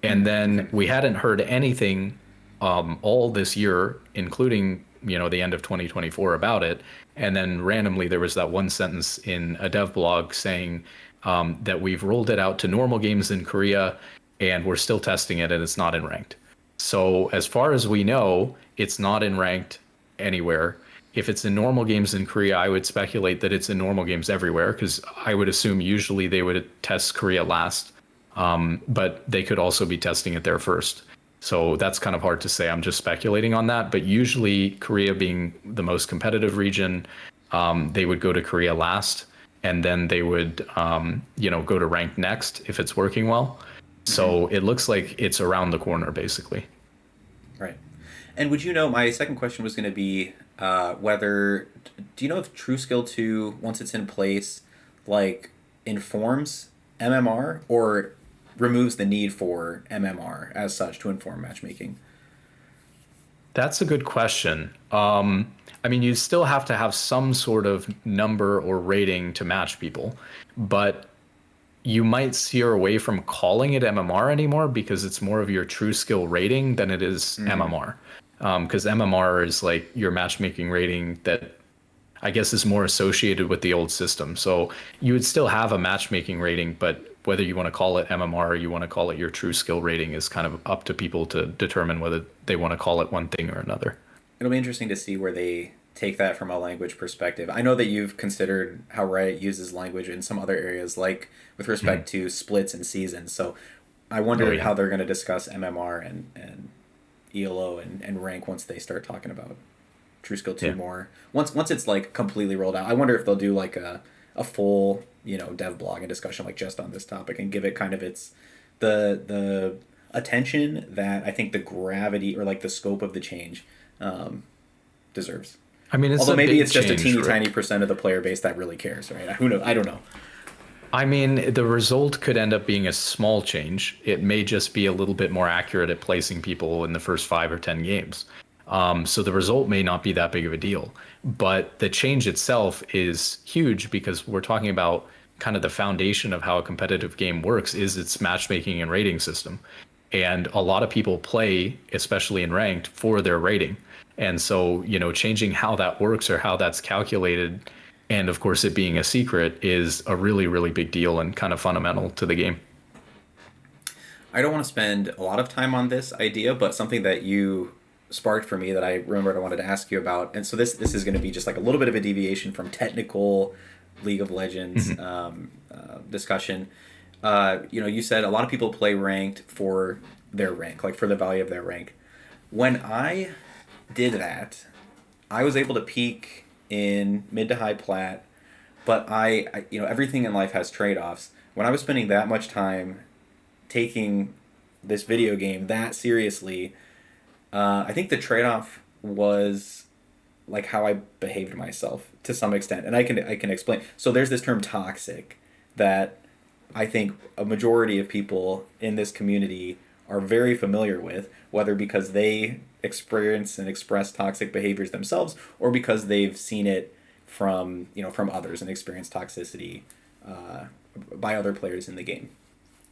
And Okay. then we hadn't heard anything all this year, including the end of 2024 about it. And then randomly there was that one sentence in a dev blog saying that we've rolled it out to normal games in Korea and we're still testing it and it's not in ranked. So as far as we know, it's not in ranked anywhere. If it's in normal games in Korea, I would speculate that it's in normal games everywhere, because I would assume usually they would test Korea last, but they could also be testing it there first. So that's kind of hard to say. I'm just speculating on that. But usually, Korea being the most competitive region, they would go to Korea last, and then they would, go to ranked next if it's working well. Hmm. So it looks like it's around the corner, basically. Right. And would you know, my second question was going to be whether, do you know if Trueskill 2, once it's in place, like informs MMR or removes the need for MMR as such to inform matchmaking? That's a good question. I mean, you still have to have some sort of number or rating to match people, but you might steer away from calling it MMR anymore because it's more of your true skill rating than it is Mm-hmm. MMR. Because MMR is like your matchmaking rating that I guess is more associated with the old system. So you would still have a matchmaking rating, but whether you want to call it MMR or you want to call it your true skill rating is kind of up to people to determine whether they want to call it one thing or another. It'll be interesting to see where they take that from a language perspective. I know that you've considered how Riot uses language in some other areas, like with Mhm. respect to splits and seasons. So I Oh wonder yeah. how they're going to discuss MMR and ELO and rank once they start talking about it. Trueskill 2 Yeah. more. Once it's like completely rolled out, I wonder if they'll do like a full, dev blog and discussion like just on this topic and give it kind of its the attention that I think the gravity or like the scope of the change deserves. I mean, it's Although a maybe big it's just a change, teeny right? tiny percent of the player base that really cares, right? Who knows? I don't know. I mean, the result could end up being a small change. It may just be a little bit more accurate at placing people in the first 5 or 10 games. So the result may not be that big of a deal, but the change itself is huge because we're talking about kind of the foundation of how a competitive game works is its matchmaking and rating system. And a lot of people play, especially in ranked, for their rating. And so, changing how that works or how that's calculated, and of course, it being a secret, is a really, really big deal and kind of fundamental to the game. I don't want to spend a lot of time on this idea, but something that you sparked for me that I remembered I wanted to ask you about. And so this is going to be just like a little bit of a deviation from technical League of Legends Mhm. discussion. You said a lot of people play ranked for their rank, like for the value of their rank. When I did that, I was able to peak in mid to high plat, but everything in life has trade offs. When I was spending that much time taking this video game that seriously, I think the trade off was like how I behaved myself to some extent, and I can explain. So there's this term toxic that I think a majority of people in this community are very familiar with, whether because they experience and express toxic behaviors themselves or because they've seen it from others and experienced toxicity uh, by other players in the game.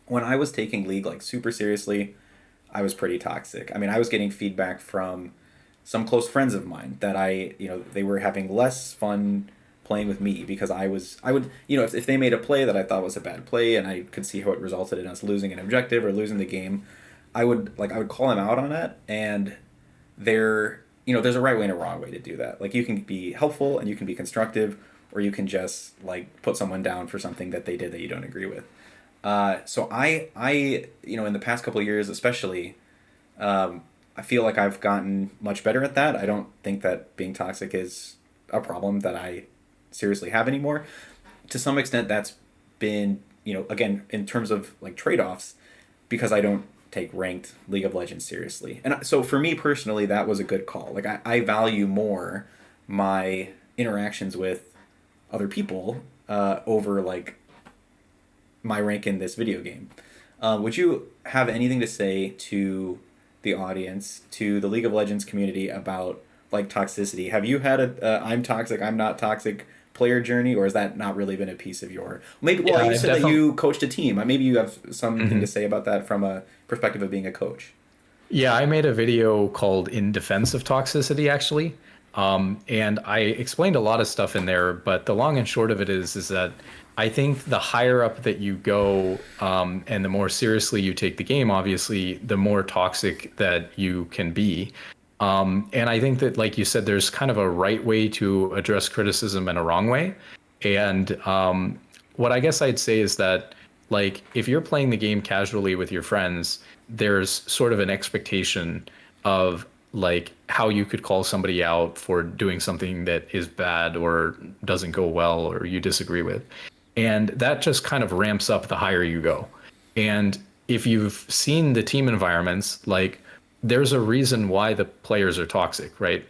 When I was taking League like super seriously, I was pretty toxic. I mean, I was getting feedback from some close friends of mine that they were having less fun playing with me because I would, if they made a play that I thought was a bad play and I could see how it resulted in us losing an objective or losing the game, I would call them out on it. And there's a right way and a wrong way to do that. Like you can be helpful and you can be constructive, or you can just like put someone down for something that they did that you don't agree with. So in the past couple of years, especially, I feel like I've gotten much better at that. I don't think that being toxic is a problem that I seriously have anymore. To some extent, that's been, again, in terms of like trade offs, because I don't take ranked League of Legends seriously. And so for me personally, that was a good call. Like I value more my interactions with other people over like my rank in this video game. Would you have anything to say to the audience, to the League of Legends community about like toxicity? Have you had a I'm toxic, I'm not toxic player journey, or has that not really been a piece of your maybe? Yeah, Well, you I've said that definitely. you coached a team. Maybe you have something to say about that from a perspective of being a coach. Yeah, I made a video called In Defense of Toxicity, actually. And I explained a lot of stuff in there, but the long and short of it is that I think the higher up that you go, and the more seriously you take the game, obviously, the more toxic that you can be. And I think that, like you said, there's kind of a right way to address criticism and a wrong way. And what I guess I'd say is that, like, if you're playing the game casually with your friends, there's sort of an expectation of like how you could call somebody out for doing something that is bad or doesn't go well or you disagree with. And that just kind of ramps up the higher you go. And if you've seen the team environments, like there's a reason why the players are toxic, right?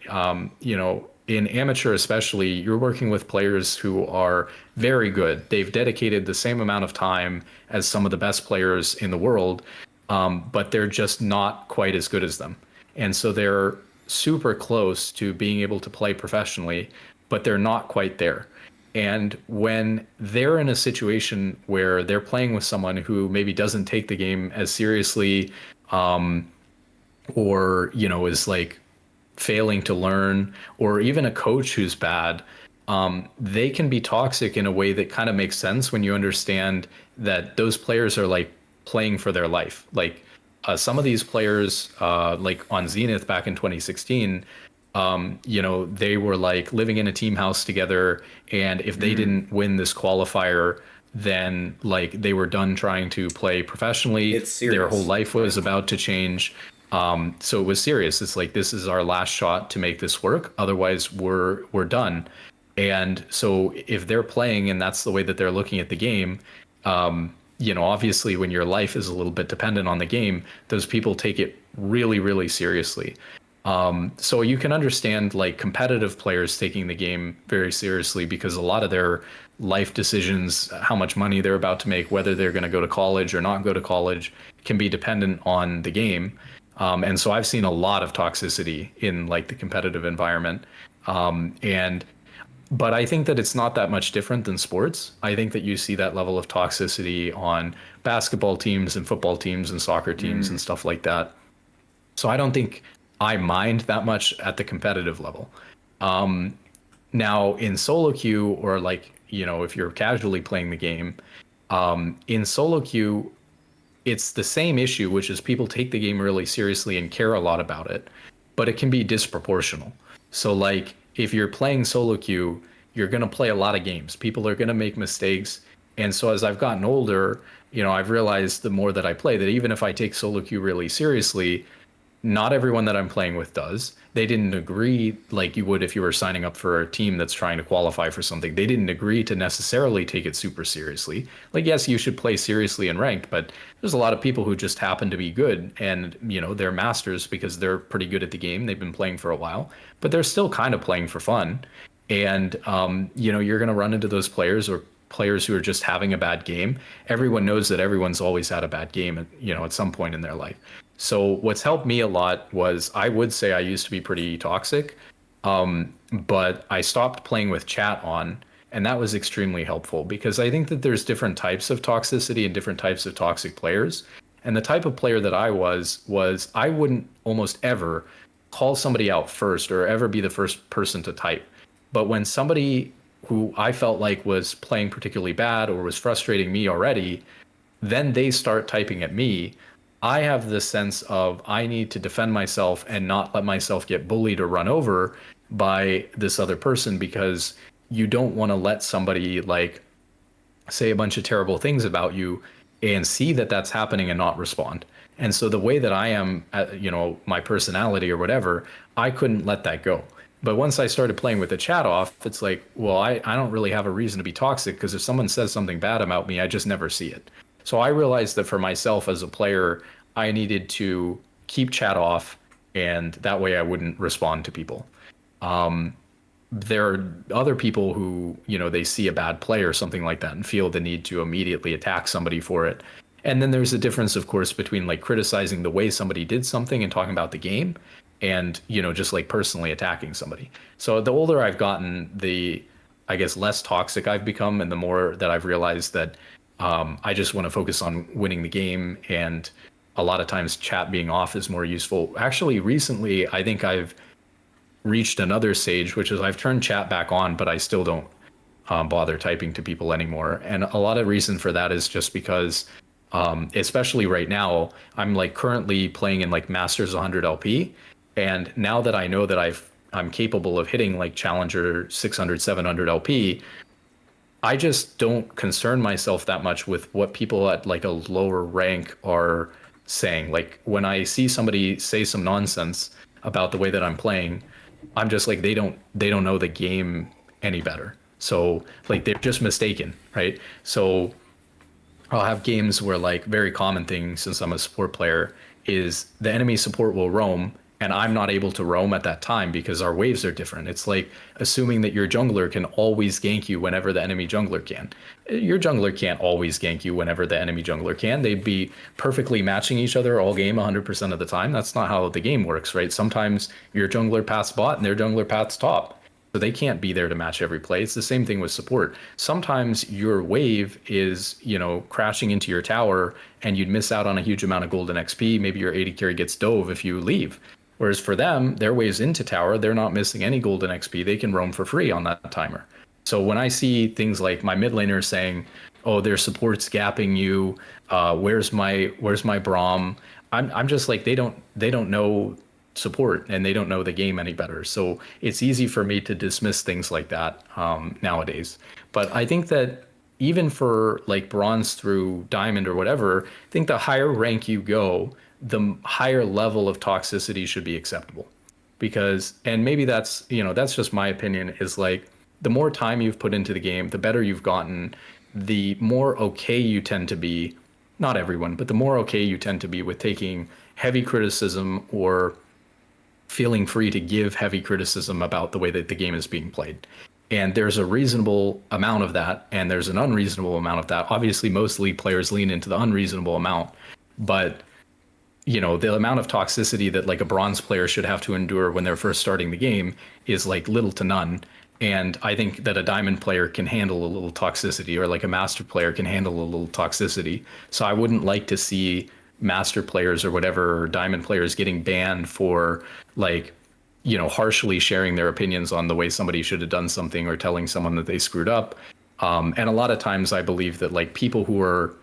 In amateur especially, you're working with players who are very good. They've dedicated the same amount of time as some of the best players in the world, but they're just not quite as good as them. And so they're super close to being able to play professionally, but they're not quite there. And when they're in a situation where they're playing with someone who maybe doesn't take the game as seriously, or is like failing to learn, or even a coach who's bad, they can be toxic in a way that kind of makes sense when you understand that those players are like playing for their life. Like some of these players, like on Zenith back in 2016, they were like living in a team house together, and if they Mm. didn't win this qualifier, then like they were done trying to play professionally. It's Their whole serious, life right? was about to change. So it was serious. It's like this is our last shot to make this work. Otherwise, we're done. And so if they're playing and that's the way that they're looking at the game, obviously when your life is a little bit dependent on the game, those people take it really, really seriously. So you can understand like competitive players taking the game very seriously because a lot of their life decisions, how much money they're about to make, whether they're going to go to college or not go to college, can be dependent on the game. And so I've seen a lot of toxicity in like the competitive environment. And but I think that it's not that much different than sports. I think that you see that level of toxicity on basketball teams and football teams and soccer teams and Mm. stuff like that. So I don't think I mind that much at the competitive level. Now in solo queue or like, if you're casually playing the game, in solo queue, it's the same issue, which is people take the game really seriously and care a lot about it, but it can be disproportional. So, like, if you're playing solo queue, you're going to play a lot of games. People are going to make mistakes. And so, as I've gotten older, I've realized the more that I play that even if I take solo queue really seriously, not everyone that I'm playing with does. They didn't agree like you would if you were signing up for a team that's trying to qualify for something. They didn't agree to necessarily take it super seriously. Like, yes, you should play seriously in ranked, but there's a lot of people who just happen to be good and, they're masters because they're pretty good at the game. They've been playing for a while, but they're still kind of playing for fun. And, you're going to run into those players or players who are just having a bad game. Everyone knows that everyone's always had a bad game at, at some point in their life. So what's helped me a lot was I would say I used to be pretty toxic, but I stopped playing with chat on, and that was extremely helpful because I think that there's different types of toxicity and different types of toxic players. And the type of player that I was I wouldn't almost ever call somebody out first or ever be the first person to type. But when somebody who I felt like was playing particularly bad or was frustrating me already, then they start typing at me. I have this sense of I need to defend myself and not let myself get bullied or run over by this other person because you don't want to let somebody like say a bunch of terrible things about you and see that that's happening and not respond. And so the way that I am, my personality or whatever, I couldn't let that go. But once I started playing with the chat off, it's like, well, I don't really have a reason to be toxic because if someone says something bad about me, I just never see it. So I realized that for myself as a player, I needed to keep chat off and that way I wouldn't respond to people. There are other people who, they see a bad play or something like that and feel the need to immediately attack somebody for it. And then there's a difference, of course, between like criticizing the way somebody did something and talking about the game and, just like personally attacking somebody. So the older I've gotten, I guess, less toxic I've become and the more that I've realized that I just want to focus on winning the game. And a lot of times chat being off is more useful. Actually, recently, I think I've reached another stage, which is I've turned chat back on, but I still don't bother typing to people anymore. And a lot of reason for that is just because, especially right now, I'm like currently playing in like Masters 100 LP. And now that I know that I'm capable of hitting like Challenger 600, 700 LP, I just don't concern myself that much with what people at like a lower rank are saying. Like when I see somebody say some nonsense about the way that I'm playing, I'm just like they don't know the game any better. So like they're just mistaken, right? So I'll have games where like very common thing since I'm a support player is the enemy support will roam and I'm not able to roam at that time because our waves are different. It's like assuming that your jungler can always gank you whenever the enemy jungler can. Your jungler can't always gank you whenever the enemy jungler can. They'd be perfectly matching each other all game 100% of the time. That's not how the game works, right? Sometimes your jungler paths bot and their jungler paths top. So they can't be there to match every play. It's the same thing with support. Sometimes your wave is, crashing into your tower and you'd miss out on a huge amount of golden XP. Maybe your AD carry gets dove if you leave. Whereas for them, their waves into tower, they're not missing any golden XP. They can roam for free on that timer. So when I see things like my mid laner saying, "Oh, their support's gapping you. Where's my Braum?" I'm just like they don't know support and they don't know the game any better. So it's easy for me to dismiss things like that nowadays. But I think that even for like bronze through diamond or whatever, I think the higher rank you go, the higher level of toxicity should be acceptable. Because, and maybe that's, that's just my opinion, is like the more time you've put into the game, the better you've gotten, the more okay you tend to be, not everyone, but the more okay you tend to be with taking heavy criticism or feeling free to give heavy criticism about the way that the game is being played. And there's a reasonable amount of that, and there's an unreasonable amount of that. Obviously, most league players lean into the unreasonable amount, but the amount of toxicity that like a bronze player should have to endure when they're first starting the game is like little to none. And I think that a diamond player can handle a little toxicity, or like a master player can handle a little toxicity. So I wouldn't like to see master players or whatever, or diamond players getting banned for like, harshly sharing their opinions on the way somebody should have done something, or telling someone that they screwed up. And a lot of times I believe that like people who are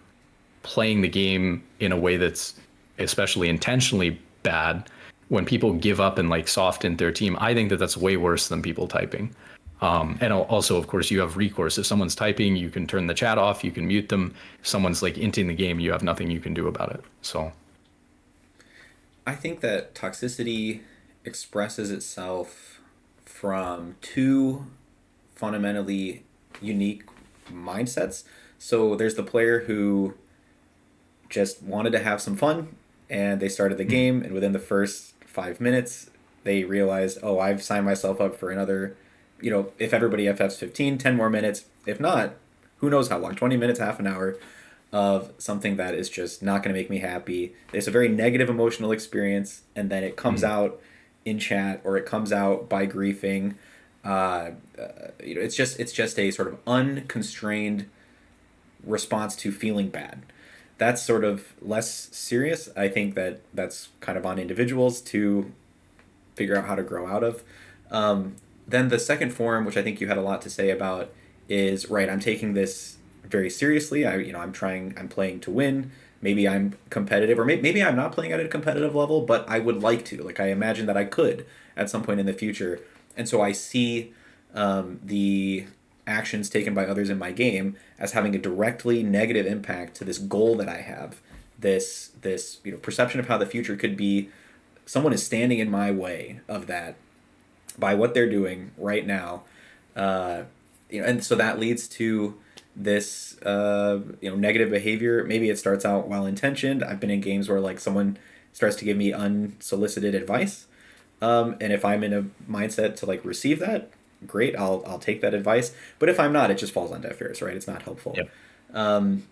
playing the game in a way that's especially intentionally bad, when people give up and like soften their team, I think that that's way worse than people typing. And also, of course, you have recourse. If someone's typing, you can turn the chat off, you can mute them. If someone's like inting the game, you have nothing you can do about it. So I think that toxicity expresses itself from two fundamentally unique mindsets. So there's the player who just wanted to have some fun, and they started the game, and within the first 5 minutes they realized, oh, I've signed myself up for another, if everybody FFs 15, 10 more minutes. If not, who knows how long, 20 minutes, half an hour of something that is just not going to make me happy. It's a very negative emotional experience, and then it comes out in chat, or it comes out by griefing. It's just a sort of unconstrained response to feeling bad. That's sort of less serious. I think that that's kind of on individuals to figure out how to grow out of. Then the second form, which I think you had a lot to say about, is right. I'm taking this very seriously. I'm playing to win. Maybe I'm competitive, or maybe I'm not playing at a competitive level, but I would like to. Like, I imagine that I could at some point in the future, and so I see the actions taken by others in my game as having a directly negative impact to this goal that I have. This perception of how the future could be. Someone is standing in my way of that by what they're doing right now, and so that leads to this negative behavior. Maybe it starts out well intentioned. I've been in games where like someone starts to give me unsolicited advice, and if I'm in a mindset to like receive that, great, I'll take that advice. But if I'm not, it just falls on deaf ears, right? It's not helpful. yep. And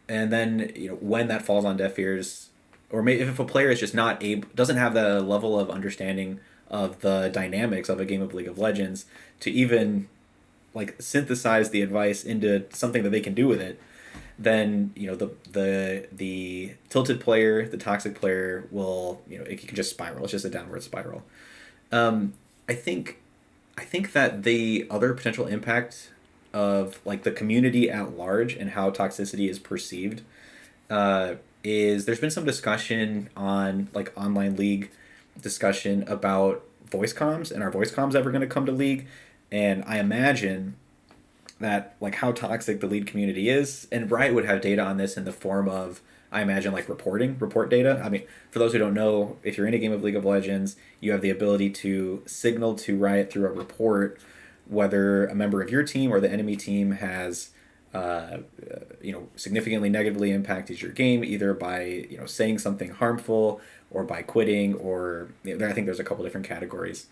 then when that falls on deaf ears, or maybe if a player is just doesn't have the level of understanding of the dynamics of a game of League of Legends to even like synthesize the advice into something that they can do with it, then the tilted player, the toxic player will it can just spiral. It's just a downward spiral. I think that the other potential impact of like the community at large and how toxicity is perceived is there's been some discussion on like online League discussion about voice comms, and are voice comms ever going to come to League? And I imagine that like how toxic the lead community is, and Riot would have data on this in the form of, I imagine, like report data. I mean, for those who don't know, if you're in a game of League of Legends, you have the ability to signal to Riot through a report whether a member of your team or the enemy team has significantly negatively impacted your game, either by saying something harmful, or by quitting, or I think there's a couple different categories.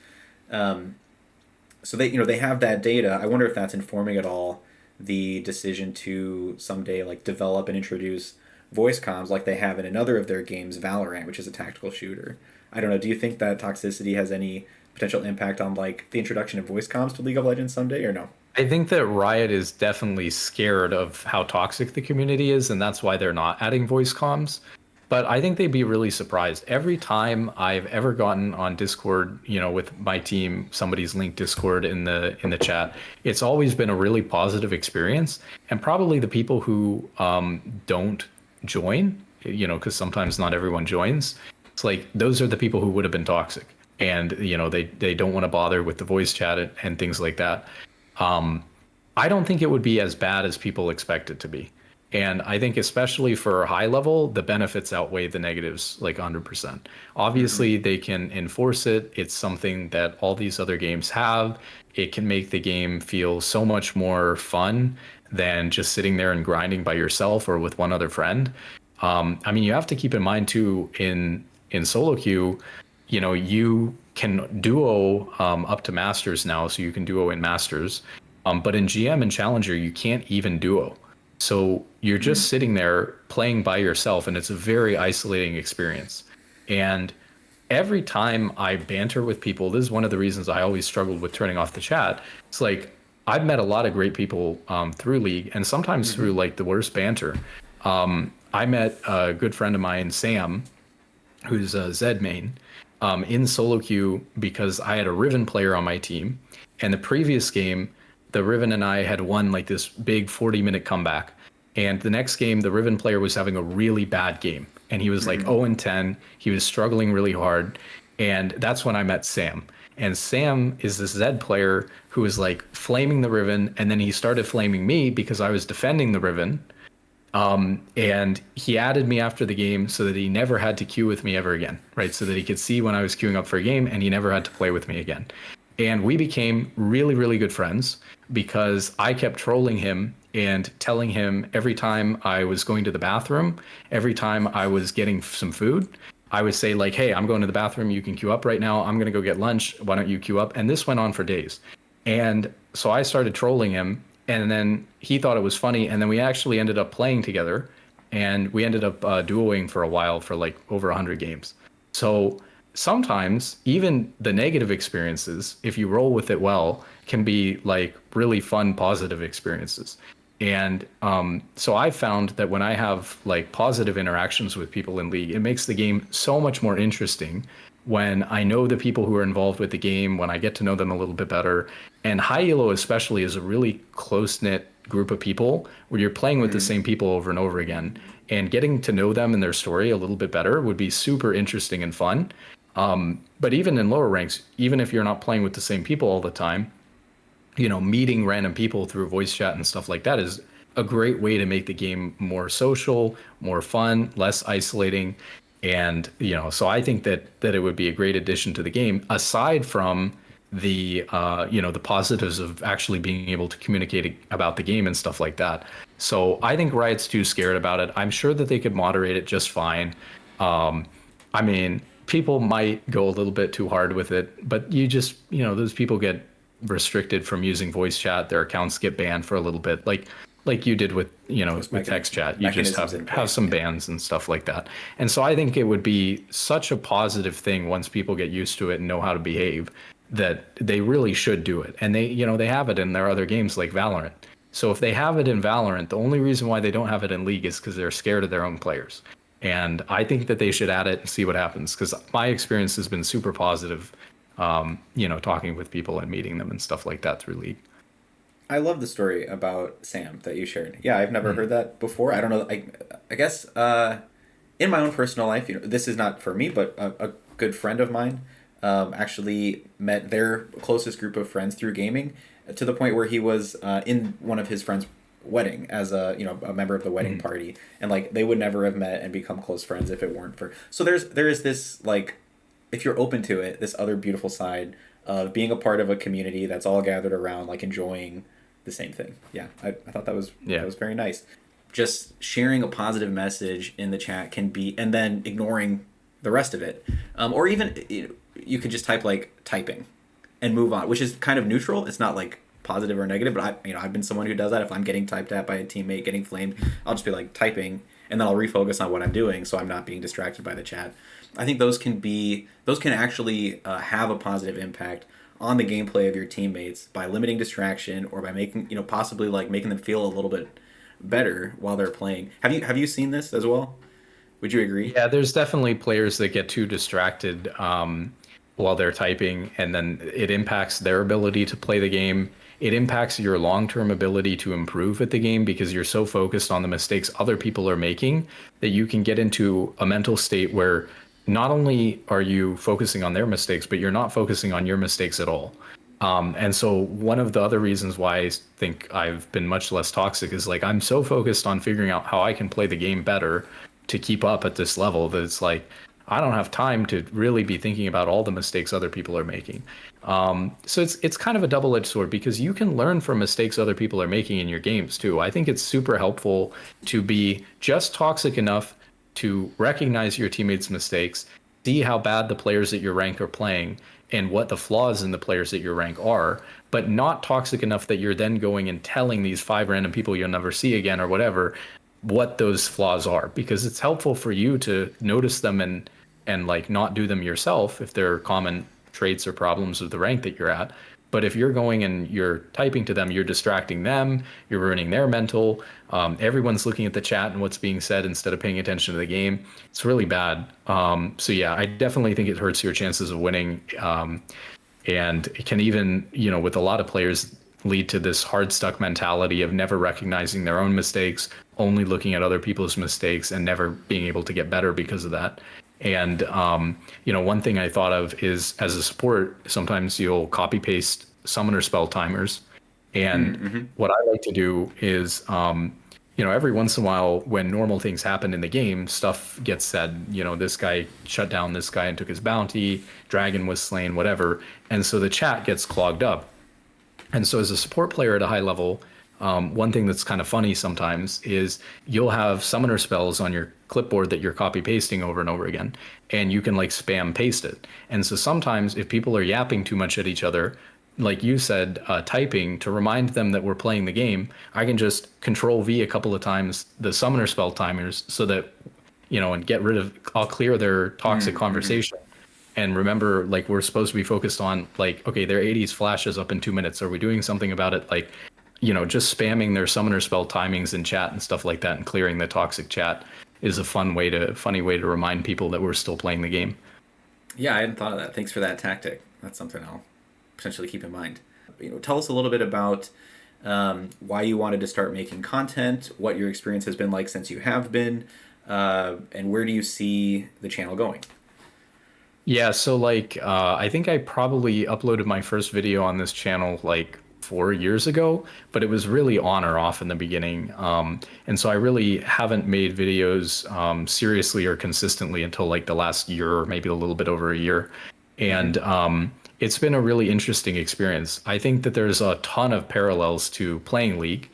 So they have that data. I wonder if that's informing at all the decision to someday like develop and introduce voice comms like they have in another of their games, Valorant, which is a tactical shooter. I don't know. Do you think that toxicity has any potential impact on like the introduction of voice comms to League of Legends someday, or no? I think that Riot is definitely scared of how toxic the community is, and that's why they're not adding voice comms. But I think they'd be really surprised. Every time I've ever gotten on Discord, with my team, somebody's linked Discord in the chat, it's always been a really positive experience. And probably the people who don't join, because sometimes not everyone joins, it's like those are the people who would have been toxic. And they don't want to bother with the voice chat and things like that. I don't think it would be as bad as people expect it to be. And I think especially for high level, the benefits outweigh the negatives like 100%. Mm-hmm. Obviously, they can enforce it. It's something that all these other games have. It can make the game feel so much more fun than just sitting there and grinding by yourself or with one other friend. I mean, you have to keep in mind too, in solo queue, you can duo up to masters now, so you can duo in masters. But in GM and challenger, you can't even duo. So you're just sitting there playing by yourself, and it's a very isolating experience. And every time I banter with people, this is one of the reasons I always struggled with turning off the chat. It's like I've met a lot of great people through League, and sometimes Mm-hmm. through like the worst banter. I met a good friend of mine, Sam, who's a Zed main, in solo queue because I had a Riven player on my team. And the previous game, the Riven and I had won like this big 40-minute comeback. And the next game, the Riven player was having a really bad game. And he was like Mm-hmm. 0 and 10. He was struggling really hard. And that's when I met Sam. And Sam is this Zed player who was like flaming the Riven. And then he started flaming me because I was defending the Riven. And he added me after the game so that he never had to queue with me ever again, right? So that he could see when I was queuing up for a game and he never had to play with me again. And we became really, really good friends because I kept trolling him and telling him every time I was going to the bathroom, every time I was getting some food, I would say like, "Hey, I'm going to the bathroom. You can queue up right now. I'm going to go get lunch. Why don't you queue up?" And this went on for days. And so I started trolling him, and then he thought it was funny, and then we actually ended up playing together, and we ended up duoing for a while for like over 100 games. So sometimes even the negative experiences, if you roll with it well, can be like really fun, positive experiences. And so I found that when I have like positive interactions with people in League, it makes the game so much more interesting when I know the people who are involved with the game, when I get to know them a little bit better. And High Elo especially is a really close-knit group of people where you're playing with the Mm-hmm. same people over and over again. And getting to know them and their story a little bit better would be super interesting and fun. But even in lower ranks, even if you're not playing with the same people all the time, meeting random people through voice chat and stuff like that is a great way to make the game more social, more fun, less isolating. And, so I think that it would be a great addition to the game, aside from the positives of actually being able to communicate about the game and stuff like that. So I think Riot's too scared about it. I'm sure that they could moderate it just fine. Um, I mean, people might go a little bit too hard with it, but those people get restricted from using voice chat. Their accounts get banned for a little bit, like you did with Those with text chat. You just mechanisms have in have place. some Yeah. bans and stuff like that. And so I think it would be such a positive thing once people get used to it and know how to behave that they really should do it. And they have it in their other games like Valorant. So if they have it in Valorant, the only reason why they don't have it in League is because they're scared of their own players. And I think that they should add it and see what happens because my experience has been super positive, talking with people and meeting them and stuff like that through League. I love the story about Sam that you shared. Yeah, I've never heard that before. I don't know. I guess in my own personal life, this is not for me, but a good friend of mine actually met their closest group of friends through gaming to the point where he was in one of his friends' wedding as a member of the wedding Mm-hmm. party, and like they would never have met and become close friends if it weren't for. So there is this like, if you're open to it, this other beautiful side of being a part of a community that's all gathered around like enjoying the same thing. Yeah, I thought that Yeah. was very nice. Just sharing a positive message in the chat can be, and then ignoring the rest of it, or even you could just type like typing, and move on, which is kind of neutral. It's not like positive or negative, but I've been someone who does that. If I'm getting typed at by a teammate, getting flamed, I'll just be like typing, and then I'll refocus on what I'm doing, so I'm not being distracted by the chat. I think those can actually have a positive impact on the gameplay of your teammates by limiting distraction or by making possibly like making them feel a little bit better while they're playing. Have you seen this as well? Would you agree? Yeah, there's definitely players that get too distracted while they're typing, and then it impacts their ability to play the game. It impacts your long-term ability to improve at the game because you're so focused on the mistakes other people are making that you can get into a mental state where not only are you focusing on their mistakes, but you're not focusing on your mistakes at all. And so one of the other reasons why I think I've been much less toxic is like I'm so focused on figuring out how I can play the game better to keep up at this level that it's like I don't have time to really be thinking about all the mistakes other people are making. So it's kind of a double-edged sword because you can learn from mistakes other people are making in your games too. I think it's super helpful to be just toxic enough to recognize your teammates' mistakes, see how bad the players at your rank are playing, and what the flaws in the players at your rank are, but not toxic enough that you're then going and telling these five random people you'll never see again or whatever what those flaws are, because it's helpful for you to notice them and like not do them yourself if they're common traits or problems of the rank that you're at. But if you're going and you're typing to them, you're distracting them, you're ruining their mental. Everyone's looking at the chat and what's being said instead of paying attention to the game. It's really bad. So yeah, I definitely think it hurts your chances of winning. And it can even, with a lot of players, lead to this hard stuck mentality of never recognizing their own mistakes, only looking at other people's mistakes and never being able to get better because of that. And one thing I thought of is as a support, sometimes you'll copy paste summoner spell timers. And what I like to do is, every once in a while when normal things happen in the game, stuff gets said, this guy shut down this guy and took his bounty, dragon was slain, whatever. And so the chat gets clogged up. And so as a support player at a high level, one thing that's kind of funny sometimes is you'll have summoner spells on your clipboard that you're copy pasting over and over again, and you can like spam paste it. And so sometimes if people are yapping too much at each other, like you said, typing to remind them that we're playing the game, I can just control V a couple of times the summoner spell timers so that, and I'll clear their toxic conversation. And remember, like, we're supposed to be focused on, like, okay, their 80s flashes up in 2 minutes. Are we doing something about it? Like, just spamming their summoner spell timings in chat and stuff like that and clearing the toxic chat is a funny way to remind people that we're still playing the game. Yeah, I hadn't thought of that. Thanks for that tactic. That's something I'll potentially keep in mind. Tell us a little bit about why you wanted to start making content, what your experience has been like since you have been, and where do you see the channel going? Yeah, so like I think I probably uploaded my first video on this channel like 4 years ago, but it was really on or off in the beginning. And so I really haven't made videos seriously or consistently until like the last year, or maybe a little bit over a year. And it's been a really interesting experience. I think that there's a ton of parallels to playing League.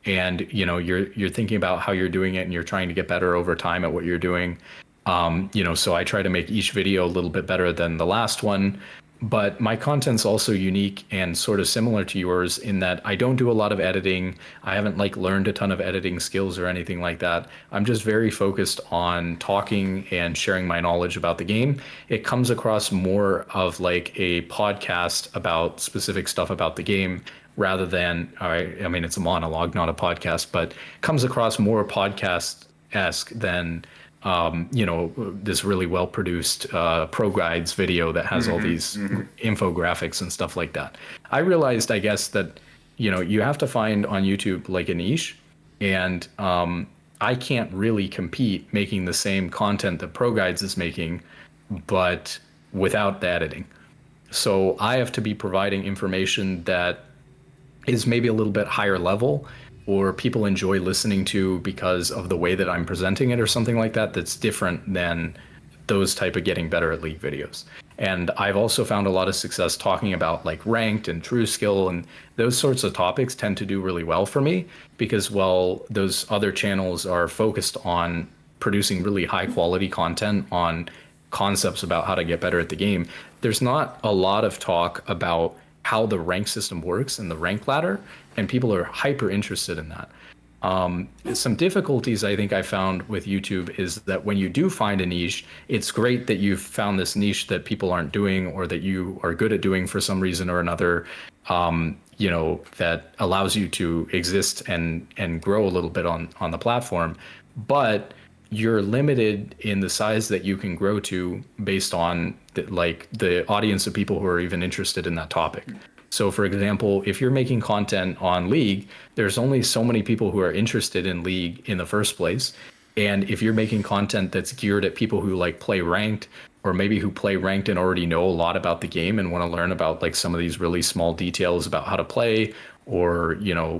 And you're thinking about how you're doing it and you're trying to get better over time at what you're doing. So I try to make each video a little bit better than the last one, but my content's also unique and sort of similar to yours in that I don't do a lot of editing. I haven't like learned a ton of editing skills or anything like that. I'm just very focused on talking and sharing my knowledge about the game. It comes across more of like a podcast about specific stuff about the game rather than, I mean, it's a monologue, not a podcast, but comes across more podcast-esque than this really well produced pro guides video that has all these infographics and stuff like that. I realized, I guess, that you have to find on YouTube like a niche, and I can't really compete making the same content that pro guides is making, but without the editing. So I have to be providing information that is maybe a little bit higher level, or people enjoy listening to because of the way that I'm presenting it or something like that, that's different than those type of getting better at League videos. And I've also found a lot of success talking about like ranked and Trueskill, and those sorts of topics tend to do really well for me because, well, those other channels are focused on producing really high quality content on concepts about how to get better at the game. There's not a lot of talk about how the rank system works and the rank ladder, and people are hyper interested in that. Some difficulties I think I found with YouTube is that when you do find a niche, it's great that you've found this niche that people aren't doing or that you are good at doing for some reason or another, that allows you to exist and grow a little bit on the platform. But you're limited in the size that you can grow to based on the audience of people who are even interested in that topic. So for example, if you're making content on League, there's only so many people who are interested in League in the first place. And if you're making content that's geared at people who like play ranked or maybe who play ranked and already know a lot about the game and want to learn about like some of these really small details about how to play, or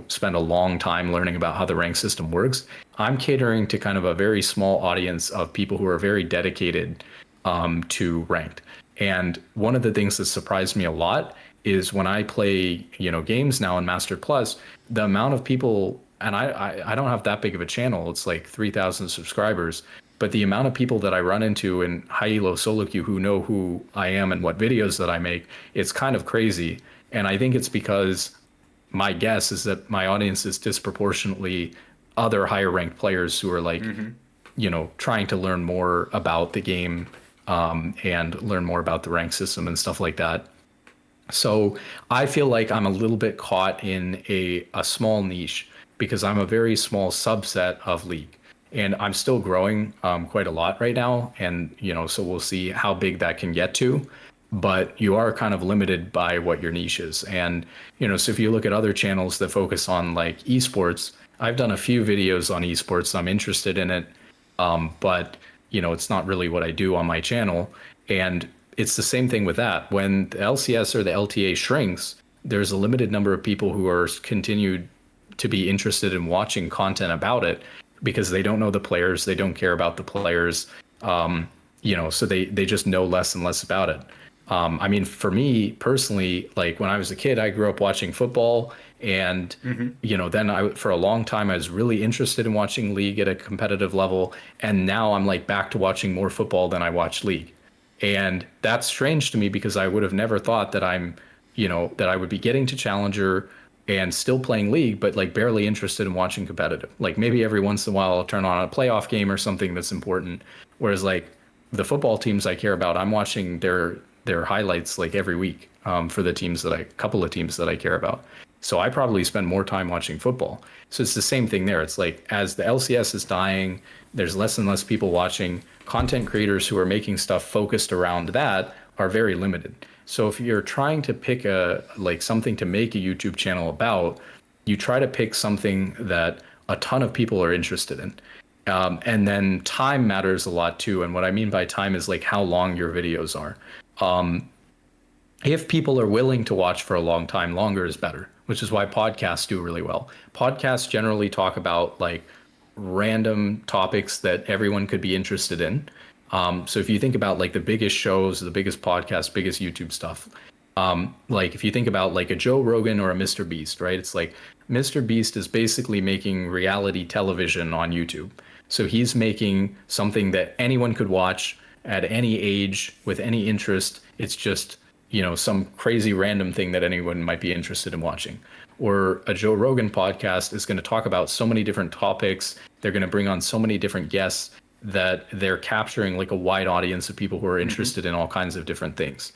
spend a long time learning about how the rank system works. I'm catering to kind of a very small audience of people who are very dedicated to ranked. And one of the things that surprised me a lot is when I play, games now in Master Plus, the amount of people, and I don't have that big of a channel. It's like 3,000 subscribers, but the amount of people that I run into in high elo solo queue who know who I am and what videos that I make, it's kind of crazy. And I think it's because my guess is that my audience is disproportionately other higher ranked players who are like, trying to learn more about the game, and learn more about the rank system and stuff like that. So I feel like I'm a little bit caught in a small niche because I'm a very small subset of League. And I'm still growing quite a lot right now. And, so we'll see how big that can get to. But you are kind of limited by what your niche is. And, so if you look at other channels that focus on like esports, I've done a few videos on esports. I'm interested in it. But, it's not really what I do on my channel. And it's the same thing with that. When the LCS or the LTA shrinks, there's a limited number of people who are continued to be interested in watching content about it because they don't know the players, they don't care about the players, so they just know less and less about it. I mean, for me personally, like when I was a kid, I grew up watching football, and then for a long time I was really interested in watching League at a competitive level, and now I'm like back to watching more football than I watch League. And that's strange to me because I would have never thought that that I would be getting to Challenger and still playing League, but like barely interested in watching competitive. Like maybe every once in a while I'll turn on a playoff game or something that's important. Whereas like the football teams I care about, I'm watching their highlights like every week, for the couple of teams that I care about. So I probably spend more time watching football. So it's the same thing there. It's like as the LCS is dying, there's less and less people watching. Content creators who are making stuff focused around that are very limited. So if you're trying to pick something to make a YouTube channel about, you try to pick something that a ton of people are interested in. And then time matters a lot too. And what I mean by time is like how long your videos are. If people are willing to watch for a long time, longer is better, which is why podcasts do really well. Podcasts generally talk about like random topics that everyone could be interested in. So if you think about like the biggest shows, the biggest podcasts, biggest YouTube stuff, like if you think about like a Joe Rogan or a Mr. Beast, right? It's like Mr. Beast is basically making reality television on YouTube. So he's making something that anyone could watch at any age with any interest. It's just, some crazy random thing that anyone might be interested in watching. Or a Joe Rogan podcast is going to talk about so many different topics. They're going to bring on so many different guests that they're capturing like a wide audience of people who are interested in all kinds of different things.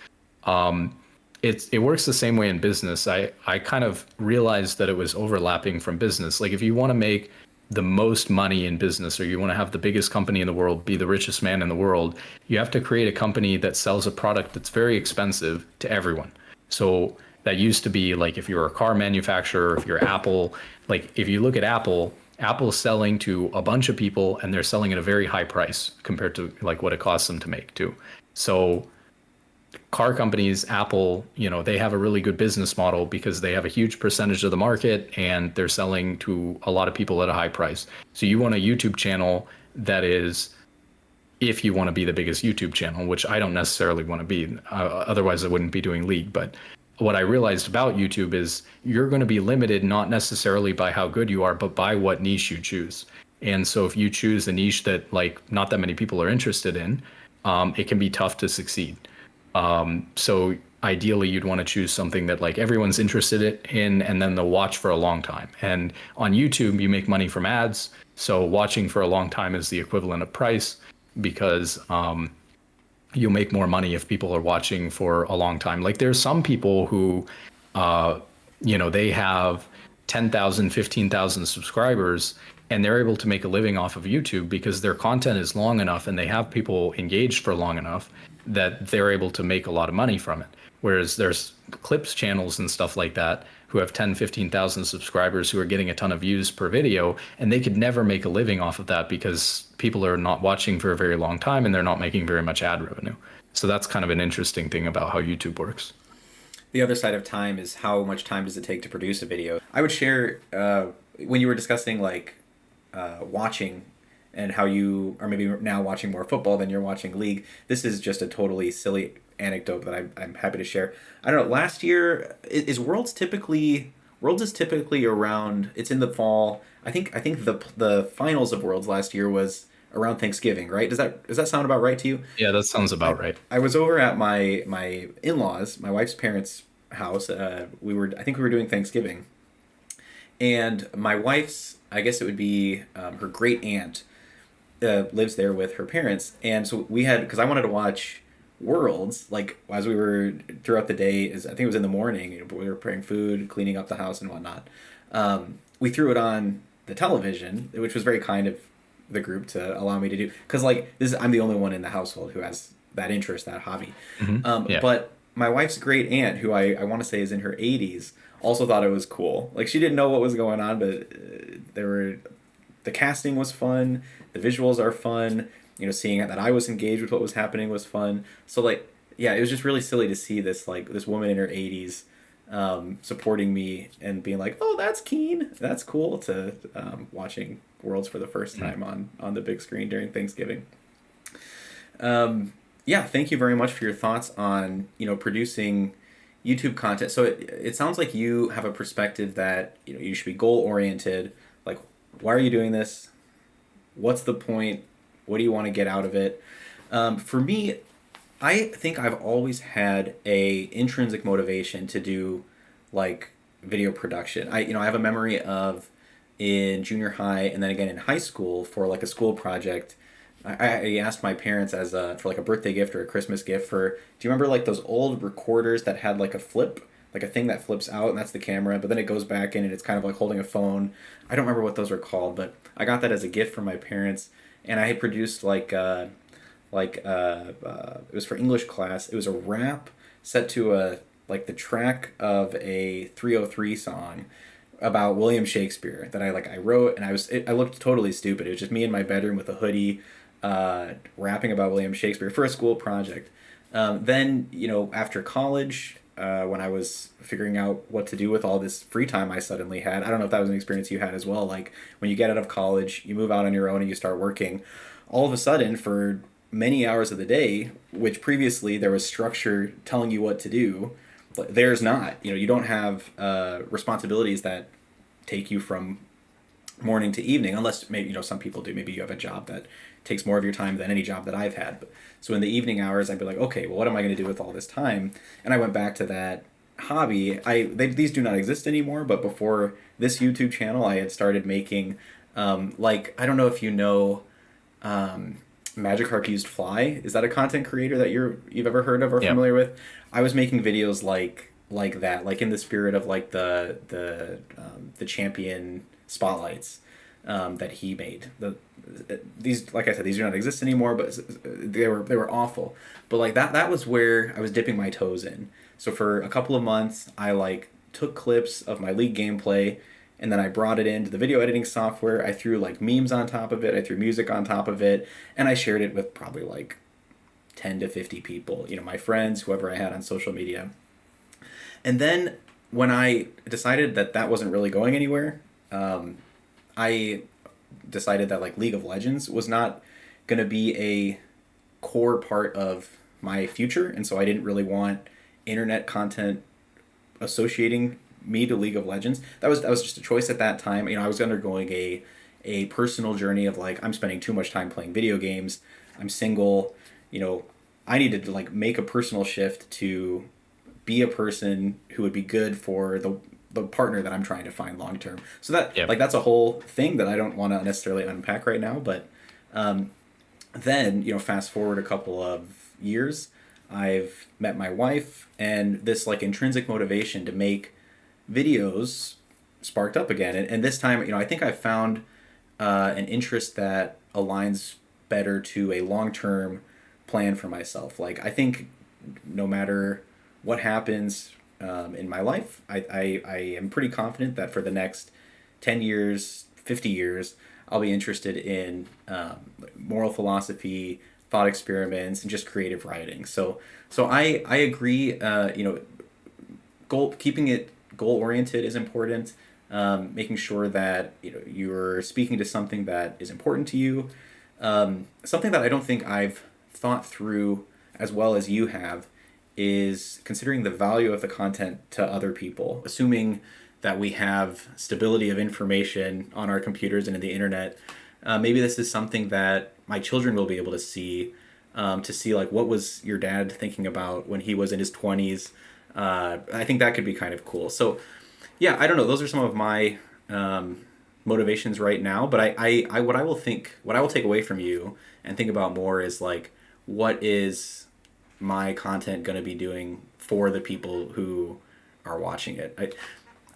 It works the same way in business. I kind of realized that it was overlapping from business. Like if you want to make the most money in business, or you want to have the biggest company in the world, be the richest man in the world, you have to create a company that sells a product that's very expensive to everyone. So that used to be like if you're a car manufacturer, if you're Apple, like if you look at Apple's selling to a bunch of people and they're selling at a very high price compared to like what it costs them to make too. So car companies, Apple, they have a really good business model because they have a huge percentage of the market and they're selling to a lot of people at a high price. So you want a YouTube channel that is, if you want to be the biggest YouTube channel, which I don't necessarily want to be, otherwise I wouldn't be doing League. But what I realized about YouTube is you're going to be limited not necessarily by how good you are, but by what niche you choose. And so if you choose a niche that like not that many people are interested in, it can be tough to succeed. So ideally you'd want to choose something that like everyone's interested in, and then they'll watch for a long time. And on YouTube, you make money from ads. So watching for a long time is the equivalent of price because, you'll make more money if people are watching for a long time. Like there's some people who, they have 10,000, 15,000 subscribers and they're able to make a living off of YouTube because their content is long enough and they have people engaged for long enough that they're able to make a lot of money from it. Whereas there's clips channels and stuff like that who have 10, 15,000 subscribers who are getting a ton of views per video, and they could never make a living off of that because people are not watching for a very long time and they're not making very much ad revenue. So that's kind of an interesting thing about how YouTube works. The other side of time is how much time does it take to produce a video. I would share when you were discussing like watching and how you are maybe now watching more football than you're watching league. This is just a totally silly anecdote that I'm happy to share. I don't know. Last year is Worlds is typically around. It's in the fall. I think the finals of Worlds last year was around Thanksgiving, right? Does that sound about right to you? Yeah, that sounds I about right. I was over at my in laws, my wife's parents' house. I think we were doing Thanksgiving, and my wife's, I guess it would be her great aunt, lives there with her parents, and so we had, because I wanted to watch Worlds like as we were throughout the day. Is I think it was in the morning. You know, we were preparing food, cleaning up the house, and whatnot. We threw it on the television, which was very kind of the group to allow me to do, because like this is, I'm the only one in the household who has that interest, that hobby. Yeah. But my wife's great aunt, who I want to say is in her 80s, also thought it was cool. Like she didn't know what was going on, but there were the casting was fun, the visuals are fun. You know, seeing that I was engaged with what was happening was fun. So like, yeah, it was just really silly to see this like this woman in her 80s supporting me and being like, "Oh, that's keen, that's cool," to watching Worlds for the first time on the big screen during Thanksgiving. Yeah, thank you very much for your thoughts on producing YouTube content. So it sounds like you have a perspective that you should be goal oriented. Like, why are you doing this? What's the point? What do you want to get out of it? For me, I think I've always had a intrinsic motivation to do like video production. I have a memory of in junior high and then again in high school for like a school project. I asked my parents as for like a birthday gift or a Christmas gift for. Do you remember like those old recorders that had like a flip, like a thing that flips out and that's the camera, but then it goes back in and it's kind of like holding a phone. I don't remember what those are called, but I got that as a gift from my parents, and I had produced it was for English class. It was a rap set to a like the track of a 303 song about William Shakespeare that I wrote, and I looked totally stupid. It was just me in my bedroom with a hoodie, rapping about William Shakespeare for a school project. Then after college, when I was figuring out what to do with all this free time I suddenly had, I don't know if that was an experience you had as well. Like when you get out of college, you move out on your own and you start working. All of a sudden, for many hours of the day, which previously there was structure telling you what to do, there's not. You don't have responsibilities that take you from morning to evening, unless maybe some people do. Maybe you have a job that takes more of your time than any job that I've had. But, so in the evening hours, I'd be like, okay, well, what am I going to do with all this time? And I went back to that hobby. These do not exist anymore, but before this YouTube channel, I had started making I don't know if you know Magic Harp Fly. Is that a content creator that you've ever heard of or Yeah. familiar with? I was making videos like that, like in the spirit of like the champion spotlights that he made. These, like I said, these do not exist anymore, but they were awful. But like that was where I was dipping my toes in. So for a couple of months, I like took clips of my League gameplay, and then I brought it into the video editing software. I threw like memes on top of it. I threw music on top of it, and I shared it with probably like 10 to 50 people, my friends, whoever I had on social media. And then when I decided that that wasn't really going anywhere, I decided that like League of Legends was not going to be a core part of my future, and so I didn't really want internet content associating me to League of Legends. That was just a choice at that time. I was undergoing a personal journey of like I'm spending too much time playing video games. I'm single. I needed to like make a personal shift to be a person who would be good for the partner that I'm trying to find long term. So that Yeah. like that's a whole thing that I don't want to necessarily unpack right now. But then fast forward a couple of years, I've met my wife, and this like intrinsic motivation to make videos sparked up again. And this time, I think I found an interest that aligns better to a long term plan for myself. Like I think no matter what happens in my life, I am pretty confident that for the next 10 years, 50 years, I'll be interested in moral philosophy, thought experiments and just creative writing. So I agree. Keeping it goal oriented is important. Making sure that you're speaking to something that is important to you. Something that I don't think I've thought through as well as you have is considering the value of the content to other people. Assuming that we have stability of information on our computers and in the internet, maybe this is something that my children will be able to see like what was your dad thinking about when he was in his 20s. I think that could be kind of cool. So yeah, I don't know. Those are some of my motivations right now. But what I will take away from you and think about more is like, what is my content going to be doing for the people who are watching it?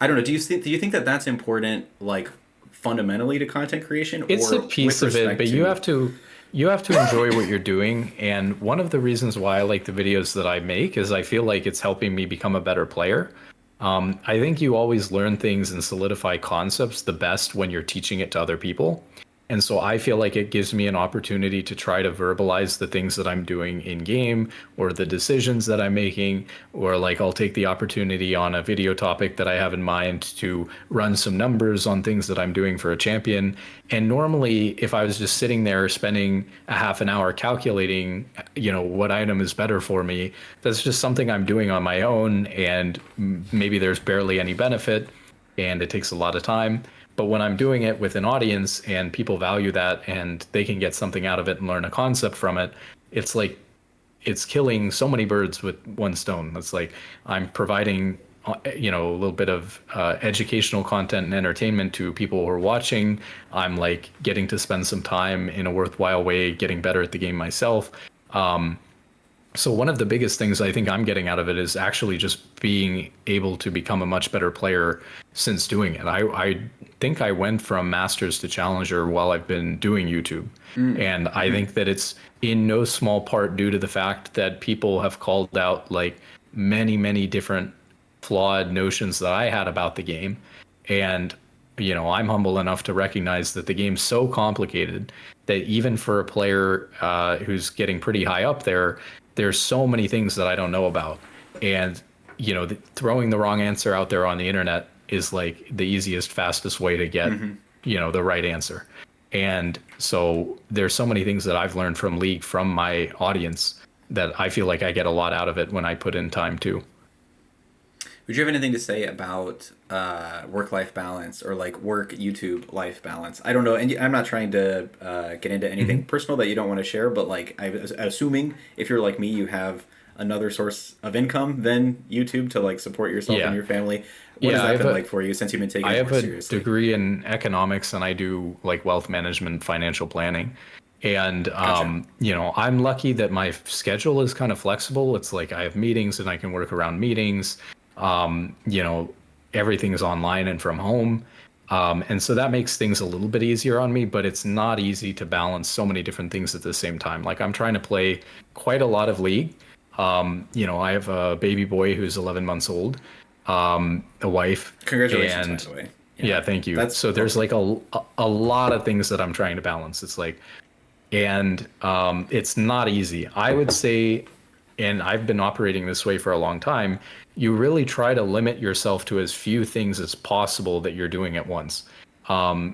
I don't know. Do you think that that's important, like fundamentally to content creation, It's or a with piece of it, respect but to? you have to enjoy what you're doing. And one of the reasons why I like the videos that I make is I feel like it's helping me become a better player. I think you always learn things and solidify concepts the best when you're teaching it to other people. And so I feel like it gives me an opportunity to try to verbalize the things that I'm doing in game or the decisions that I'm making, or like I'll take the opportunity on a video topic that I have in mind to run some numbers on things that I'm doing for a champion. And normally, if I was just sitting there spending a half an hour calculating, what item is better for me, that's just something I'm doing on my own. And maybe there's barely any benefit and it takes a lot of time. But when I'm doing it with an audience and people value that and they can get something out of it and learn a concept from it, it's like it's killing so many birds with one stone. It's like I'm providing, a little bit of educational content and entertainment to people who are watching. I'm like getting to spend some time in a worthwhile way, getting better at the game myself. So one of the biggest things I think I'm getting out of it is actually just being able to become a much better player since doing it. I think I went from masters to challenger while I've been doing YouTube. And I think that it's in no small part due to the fact that people have called out like many, many different flawed notions that I had about the game. And I'm humble enough to recognize that the game's so complicated that even for a player who's getting pretty high up there, there's so many things that I don't know about. And, throwing the wrong answer out there on the internet is like the easiest, fastest way to get, the right answer. And so there's so many things that I've learned from League, from my audience, that I feel like I get a lot out of it when I put in time too. Would you have anything to say about work-life balance or like work YouTube life balance? I don't know, and I'm not trying to get into anything personal that you don't want to share, but like I'm assuming if you're like me, you have another source of income than YouTube to like support yourself and Yeah. your family. What has Yeah, that been like for you since you've been taking I it have more a seriously? degree in economics and I do like wealth management, financial planning. And Gotcha. I'm lucky that my schedule is kind of flexible. It's like I have meetings and I can work around meetings. Um, you know, Everything is online and from home. And so that makes things a little bit easier on me, but it's not easy to balance so many different things at the same time. Like I'm trying to play quite a lot of League. I have a baby boy who's 11 months old, a wife, Congratulations, by and the way. Yeah, yeah, thank you. that's So there's like a lot of things that I'm trying to balance. It's like, and it's not easy. I would say, and I've been operating this way for a long time, you really try to limit yourself to as few things as possible that you're doing at once.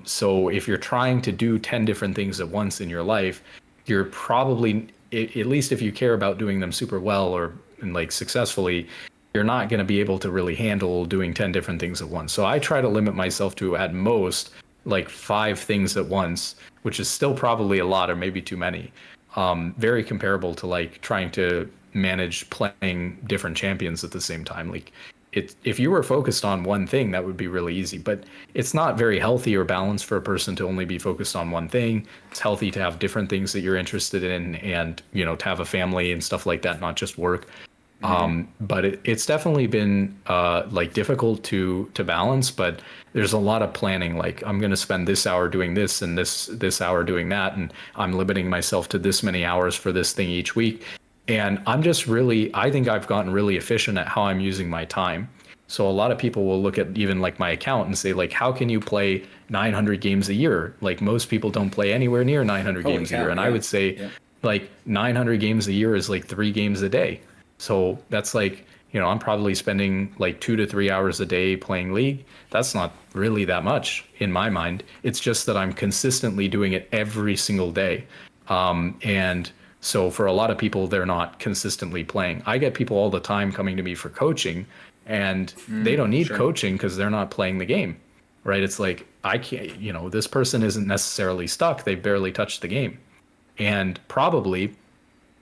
So if you're trying to do 10 different things at once in your life, you're probably, at least if you care about doing them super well or and like successfully, you're not going to be able to really handle doing 10 different things at once. So I try to limit myself to at most like 5 things at once, which is still probably a lot or maybe too many. Very comparable to like trying to manage playing different champions at the same time. Like if you were focused on one thing, that would be really easy, but it's not very healthy or balanced for a person to only be focused on one thing. It's healthy to have different things that you're interested in and, to have a family and stuff like that, not just work. But it's definitely been like difficult to balance, but there's a lot of planning. Like I'm going to spend this hour doing this and this hour doing that, and I'm limiting myself to this many hours for this thing each week. And I think I've gotten really efficient at how I'm using my time. So a lot of people will look at even like my account and say like, how can you play 900 games a year? Like most people don't play anywhere near 900 holy games a year. cow. And I Yeah, would say yeah. like 900 games a year is like 3 games a day. So that's like, I'm probably spending like 2 to 3 hours a day playing League. That's not really that much in my mind. It's just that I'm consistently doing it every single day. And so for a lot of people, they're not consistently playing. I get people all the time coming to me for coaching, and they don't need Sure. coaching because they're not playing the game, right? It's like, I can't, this person isn't necessarily stuck. They barely touched the game. And probably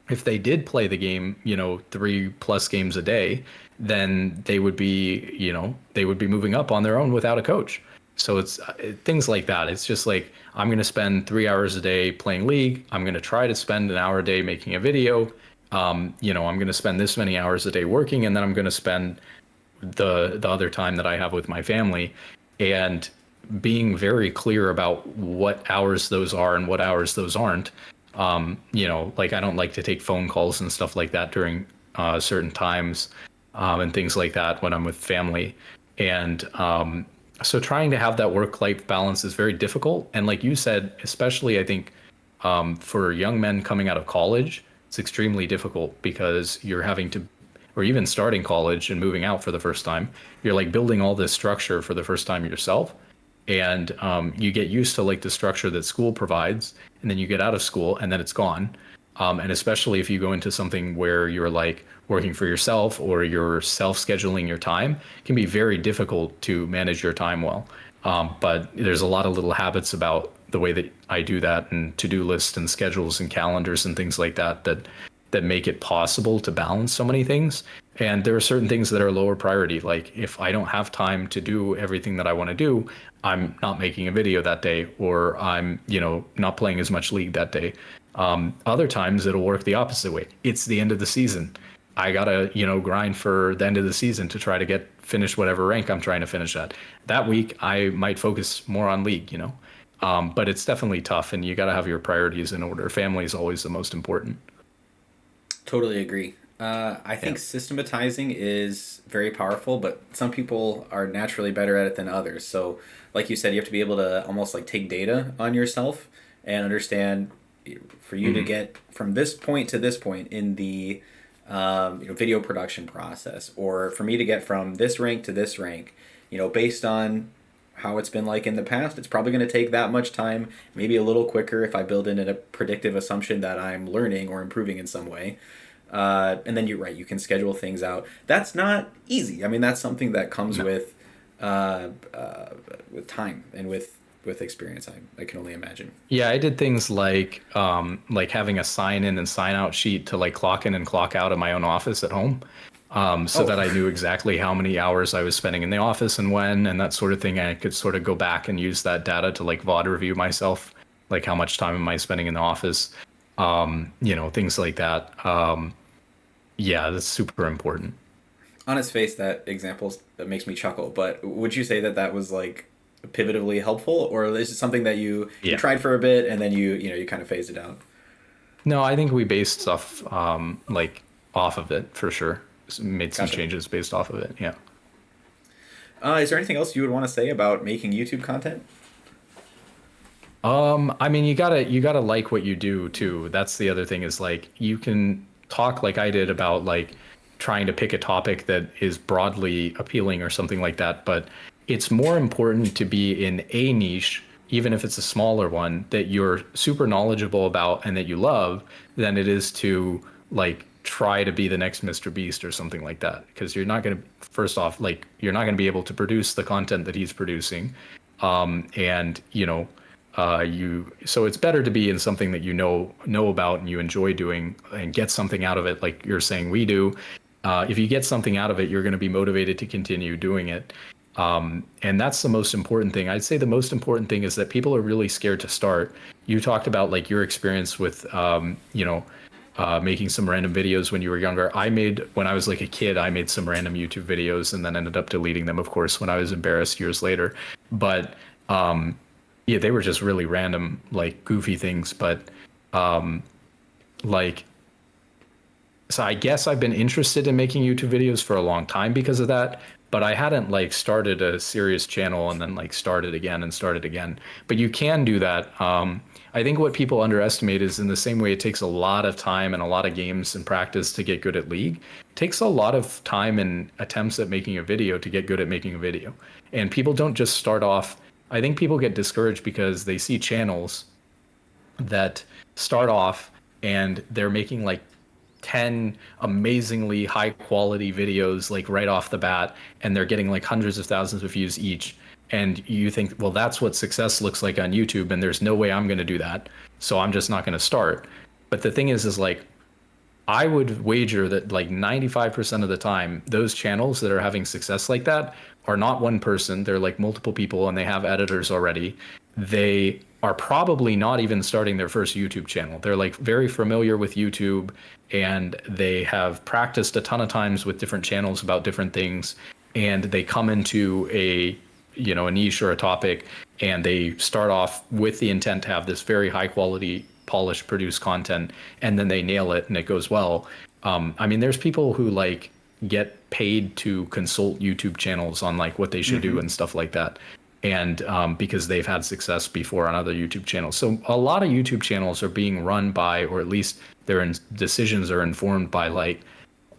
if they did play the game, 3+ games a day, then they would be moving up on their own without a coach. So it's things like that. It's just like, I'm going to spend 3 hours a day playing League. I'm going to try to spend an hour a day making a video. I'm going to spend this many hours a day working, and then I'm going to spend the other time that I have with my family, and being very clear about what hours those are and what hours those aren't. Like, I don't like to take phone calls and stuff like that during certain times, and things like that when I'm with family. And so trying to have that work-life balance is very difficult. And like you said, especially I think for young men coming out of college, it's extremely difficult because you're having to, or even starting college and moving out for the first time, you're like building all this structure for the first time yourself. And you get used to like the structure that school provides, and then you get out of school and then it's gone. And especially if you go into something where you're like working for yourself or you're self-scheduling your time, it can be very difficult to manage your time well. But there's a lot of little habits about the way that I do that, and to-do lists and schedules and calendars and things like that that make it possible to balance so many things. And there are certain things that are lower priority. Like if I don't have time to do everything that I want to do, I'm not making a video that day, or I'm, not playing as much League that day. Other times it'll work the opposite way. It's the end of the season. I gotta, grind for the end of the season to try to finish whatever rank I'm trying to finish at. That week I might focus more on League, but it's definitely tough, and you gotta have your priorities in order. Family is always the most important. Totally agree. I Yeah. think systematizing is very powerful, but some people are naturally better at it than others. So, like you said, you have to be able to almost like take data on yourself and understand, for you to Hmm. get from this point to this point in the video production process, or for me to get from this rank to this rank, based on how it's been like in the past, it's probably going to take that much time, maybe a little quicker if I build in a predictive assumption that I'm learning or improving in some way. And then you're right, you can schedule things out. That's not easy. I mean, that's something that comes No. uh, uh, with time and with experience. I can only imagine. Yeah, I did things like having a sign in and sign out sheet to like clock in and clock out of my own office at home. So Oh, that I knew exactly how many hours I was spending in the office and when, and that sort of thing. I could sort of go back and use that data to like VOD review myself, like how much time am I spending in the office, things like that. Yeah, that's super important. on its face, that example that makes me chuckle. But would you say that that was like pivotively helpful, or is it something that you Yeah. tried for a bit and then you kind of phased it out? No, I think we based stuff like off of it for sure. Made some Gotcha. changes based off of it. Yeah. Is there anything else you would want to say about making YouTube content? I mean, you gotta like what you do too. That's the other thing, is like you can talk like I did about like trying to pick a topic that is broadly appealing or something like that, but it's more important to be in a niche, even if it's a smaller one, that you're super knowledgeable about and that you love, than it is to like try to be the next Mr. Beast or something like that. Because you're not gonna, first off, like you're not gonna be able to produce the content that he's producing. And so it's better to be in something that you know about and you enjoy doing and get something out of it, like you're saying we do. If you get something out of it, you're going to be motivated to continue doing it. And that's the most important thing. I'd say the most important thing is that people are really scared to start. You talked about like your experience with making some random videos when you were younger. When I was like a kid, I made some random YouTube videos and then ended up deleting them, of course, when I was embarrassed years later. But yeah, they were just really random, like goofy things. But like so I guess I've been interested in making YouTube videos for a long time because of that, but I hadn't like started a serious channel and then like started again and started again. But you can do that. I think what people underestimate is in the same way it takes a lot of time and a lot of games and practice to get good at League, it takes a lot of time and attempts at making a video to get good at making a video. And people don't just start off. I think people get discouraged because they see channels that start off and they're making like 10 amazingly high quality videos like right off the bat, and they're getting like hundreds of thousands of views each, and you think, well, that's what success looks like on YouTube, and there's no way I'm going to do that, so I'm just not going to start. But the thing is like I would wager that like 95% of the time, those channels that are having success like that are not one person. They're like multiple people and they have editors already. They are probably not even starting their first YouTube channel. They're like very familiar with YouTube and they have practiced a ton of times with different channels about different things. And they come into a niche or a topic, and they start off with the intent to have this very high quality polished produced content, and then they nail it and it goes well. I mean, there's people who like get paid to consult YouTube channels on like what they should do and stuff like that, and because they've had success before on other YouTube channels. So a lot of YouTube channels are being run by, or at least decisions are informed by like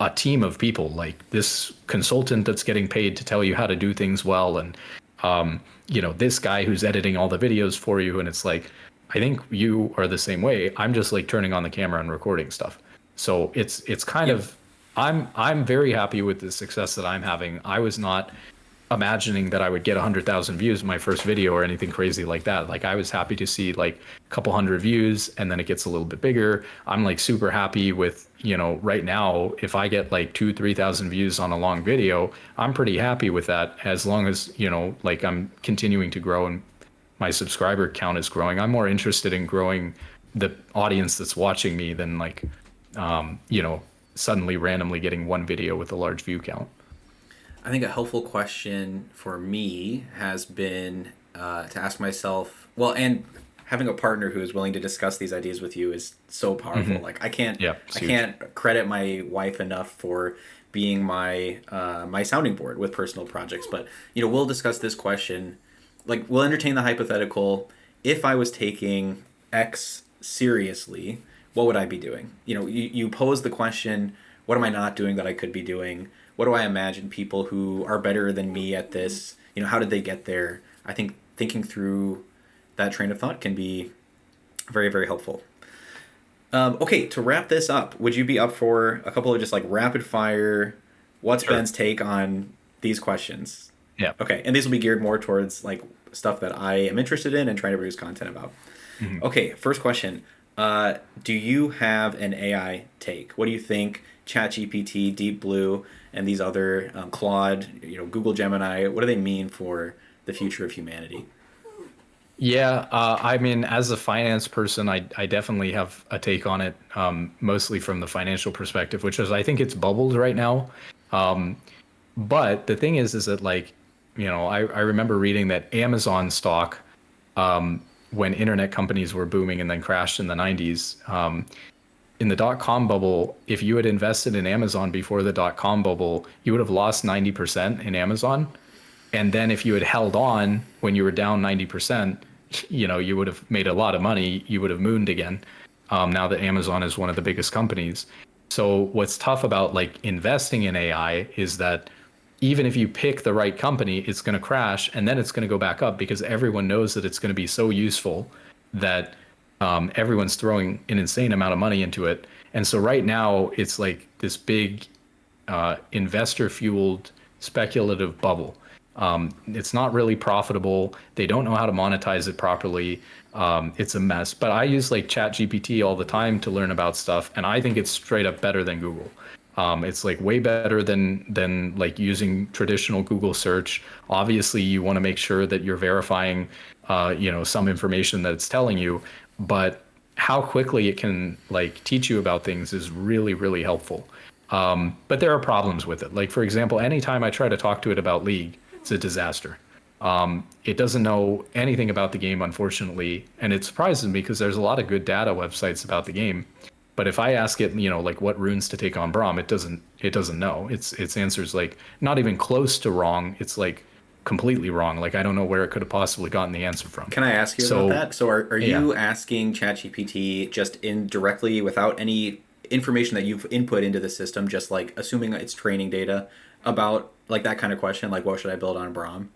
a team of people, like this consultant that's getting paid to tell you how to do things well, and this guy who's editing all the videos for you. And it's like, I think you are the same way. I'm just like turning on the camera and recording stuff. So it's kind of, I'm very happy with the success that I'm having. I was not imagining that I would get 100,000 views in my first video or anything crazy like that. Like I was happy to see like a couple hundred views, and then it gets a little bit bigger. I'm like super happy with, right now, if I get like 3,000 views on a long video, I'm pretty happy with that, as long as, like I'm continuing to grow and my subscriber count is growing. I'm more interested in growing the audience that's watching me than like, suddenly randomly getting one video with a large view count. I think a helpful question for me has been to ask myself, well, and having a partner who is willing to discuss these ideas with you is so powerful. Like I can't credit my wife enough for being my my sounding board with personal projects. But we'll discuss this question. Like we'll entertain the hypothetical. If I was taking X seriously, what would I be doing? You pose the question, what am I not doing that I could be doing? What do I imagine people who are better than me at this, how did they get there? I think thinking through that train of thought can be very, very helpful. Okay, to wrap this up, would you be up for a couple of just like rapid fire, what's Sure. Ben's take on these questions? Yeah. Okay, and these will be geared more towards like stuff that I am interested in and trying to produce content about. Okay, first question. Do you have an AI take? What do you think ChatGPT, Deep Blue, and these other Claude, Google Gemini, what do they mean for the future of humanity? Yeah, I mean, as a finance person, I definitely have a take on it, mostly from the financial perspective, which is I think it's bubbled right now. But the thing is that like, I remember reading that Amazon stock, when internet companies were booming and then crashed in the 90s, in the dot-com bubble, if you had invested in Amazon before the dot-com bubble, you would have lost 90% in Amazon. And then if you had held on when you were down 90%, you would have made a lot of money. You would have mooned again. Now that Amazon is one of the biggest companies. So what's tough about like investing in AI is that even if you pick the right company, it's going to crash and then it's going to go back up because everyone knows that it's going to be so useful that everyone's throwing an insane amount of money into it. And so right now it's like this big investor fueled speculative bubble. It's not really profitable. They don't know how to monetize it properly. It's a mess. But I use like ChatGPT all the time to learn about stuff, and I think it's straight up better than Google. It's like way better than like using traditional Google search. Obviously, you want to make sure that you're verifying, some information that it's telling you, but how quickly it can like teach you about things is really, really helpful. But there are problems with it. Like, for example, anytime I try to talk to it about League, it's a disaster. It doesn't know anything about the game, unfortunately. And it surprises me because there's a lot of good data websites about the game. But if I ask it, like what runes to take on Braum, it doesn't know. Its answer's like not even close to wrong. It's like completely wrong. Like I don't know where it could have possibly gotten the answer from. Can I ask you about So that? So are yeah. you asking ChatGPT just indirectly without any information that you've input into the system, just like assuming it's training data about like that kind of question, like what should I build on Braum?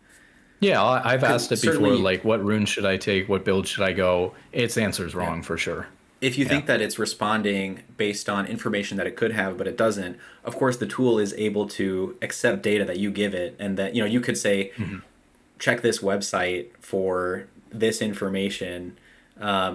Yeah, I've Because asked it before, certainly, like what rune should I take? What build should I go? Its answer's yeah. wrong for sure. If you Yeah. think that it's responding based on information that it could have, but it doesn't, of course the tool is able to accept data that you give it, and that you could say, Mhm. check this website for this information.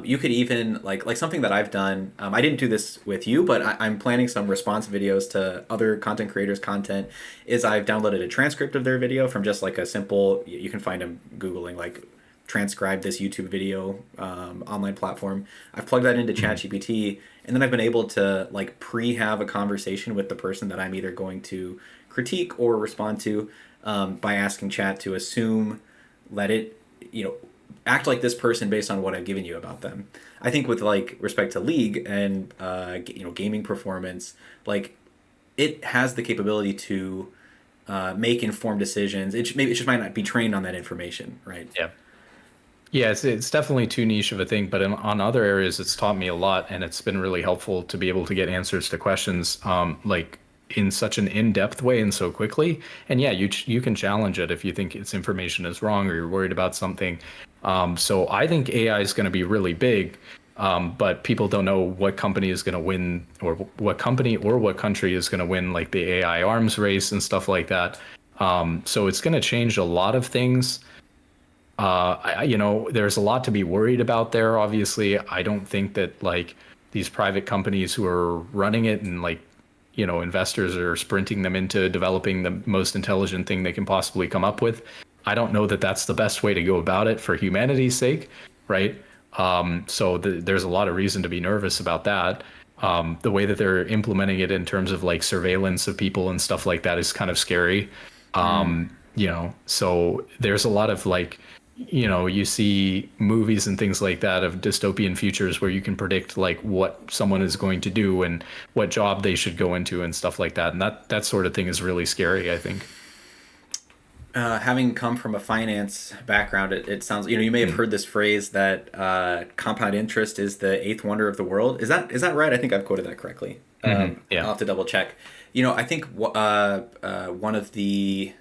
You could even like something that I've done. I didn't do this with you, but I'm planning some response videos to other content creators' content. Is I've downloaded a transcript of their video from just like a simple. You can find them googling like transcribe this YouTube video online platform. I've plugged that into Mhm. ChatGPT, and then I've been able to like pre-have a conversation with the person that I'm either going to critique or respond to by asking Chat to assume, let it, you know, act like this person based on what I've given you about them. I think with like respect to League and gaming performance, like it has the capability to make informed decisions. Maybe it just might not be trained on that information, right? Yeah. Yeah, it's definitely too niche of a thing, but on other areas, it's taught me a lot, and it's been really helpful to be able to get answers to questions, like in such an in-depth way and so quickly. And yeah, you can challenge it if you think its information is wrong or you're worried about something. So I think AI is going to be really big, but people don't know what company is going to win, or what company or what country is going to win, like the AI arms race and stuff like that. So it's going to change a lot of things. There's a lot to be worried about there. Obviously, I don't think that like these private companies who are running it and like, investors are sprinting them into developing the most intelligent thing they can possibly come up with. I don't know that that's the best way to go about it for humanity's sake, right? So there's a lot of reason to be nervous about that. The way that they're implementing it in terms of like surveillance of people and stuff like that is kind of scary. Mm. So there's a lot of like, you see movies and things like that of dystopian futures where you can predict like what someone is going to do and what job they should go into and stuff like that. And that sort of thing is really scary, I think. Having come from a finance background, it sounds you may have Mm. heard this phrase that compound interest is the eighth wonder of the world. Is that right? I think I've quoted that correctly. Yeah. I'll have to double check. I think one of the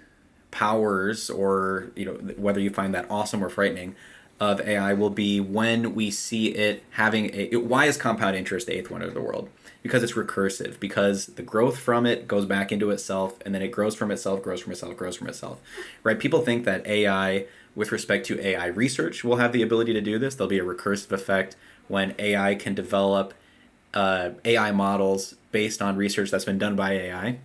powers, or whether you find that awesome or frightening, of AI will be when we see it having why is compound interest the eighth wonder of the world? Because it's recursive, because the growth from it goes back into itself, and then it grows from itself, grows from itself, grows from itself, right? People think that AI, with respect to AI research, will have the ability to do this. There'll be a recursive effect when AI can develop AI models based on research that's been done by AI.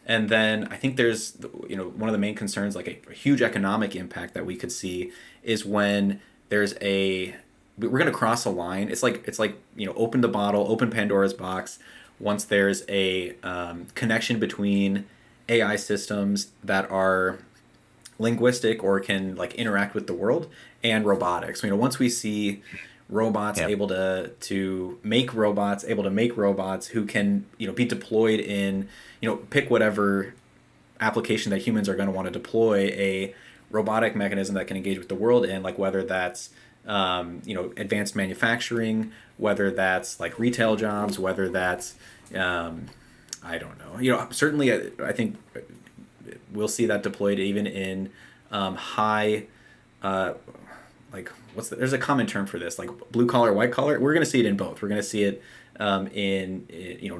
And then I think there's, one of the main concerns, like a huge economic impact that we could see, is when there's we're going to cross a line. It's like open the bottle, open Pandora's box. Once there's a connection between AI systems that are linguistic or can like interact with the world and robotics. Once we see robots Yeah. able to make robots, able to make robots who can be deployed in pick whatever application that humans are going to want to deploy a robotic mechanism that can engage with the world in, like whether that's advanced manufacturing, whether that's like retail jobs, whether that's I don't know. Certainly I think we'll see that deployed even in high like there's a common term for this, like blue collar, white collar. We're going to see it in both. We're going to see it in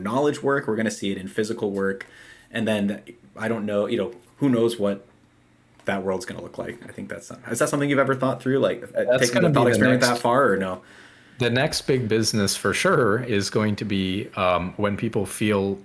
knowledge work. We're going to see it in physical work, and then I don't know. Who knows what that world's going to look like. I think is that something you've ever thought through, like That's taking going the to be thought the experiment that next far, or no? the next big business for sure is going to be when people feel,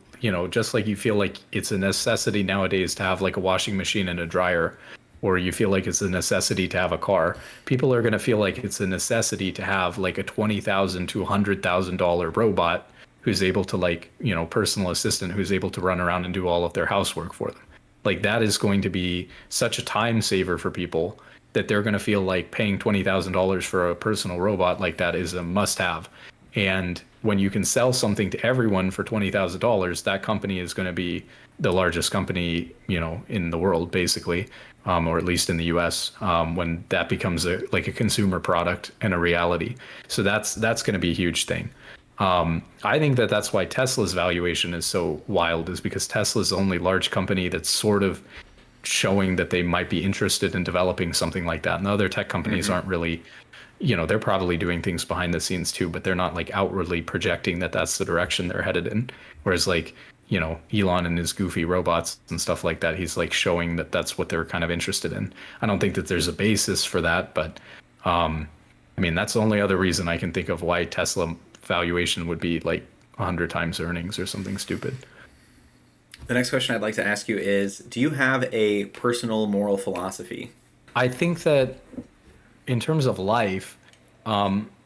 just like you feel like it's a necessity nowadays to have like a washing machine and a dryer, or you feel like it's a necessity to have a car. People are going to feel like it's a necessity to have like a $20,000 to $100,000 robot who's able to like, personal assistant who's able to run around and do all of their housework for them. Like that is going to be such a time saver for people that they're going to feel like paying $20,000 for a personal robot like that is a must have. And when you can sell something to everyone for $20,000, that company is going to be the largest company, in the world, basically, or at least in the US, when that becomes a consumer product and a reality. So that's going to be a huge thing. I think that that's why Tesla's valuation is so wild, is because Tesla's the only large company that's sort of showing that they might be interested in developing something like that. And the other tech companies Hmm. aren't really, they're probably doing things behind the scenes too, but they're not like outwardly projecting that that's the direction they're headed in. Whereas like, Elon and his goofy robots and stuff like that, he's like showing that that's what they're kind of interested in. I don't think that there's a basis for that, but I mean, that's the only other reason I can think of why Tesla valuation would be like 100 times earnings or something stupid. The next question I'd like to ask you is, do you have a personal moral philosophy? I think that in terms of life,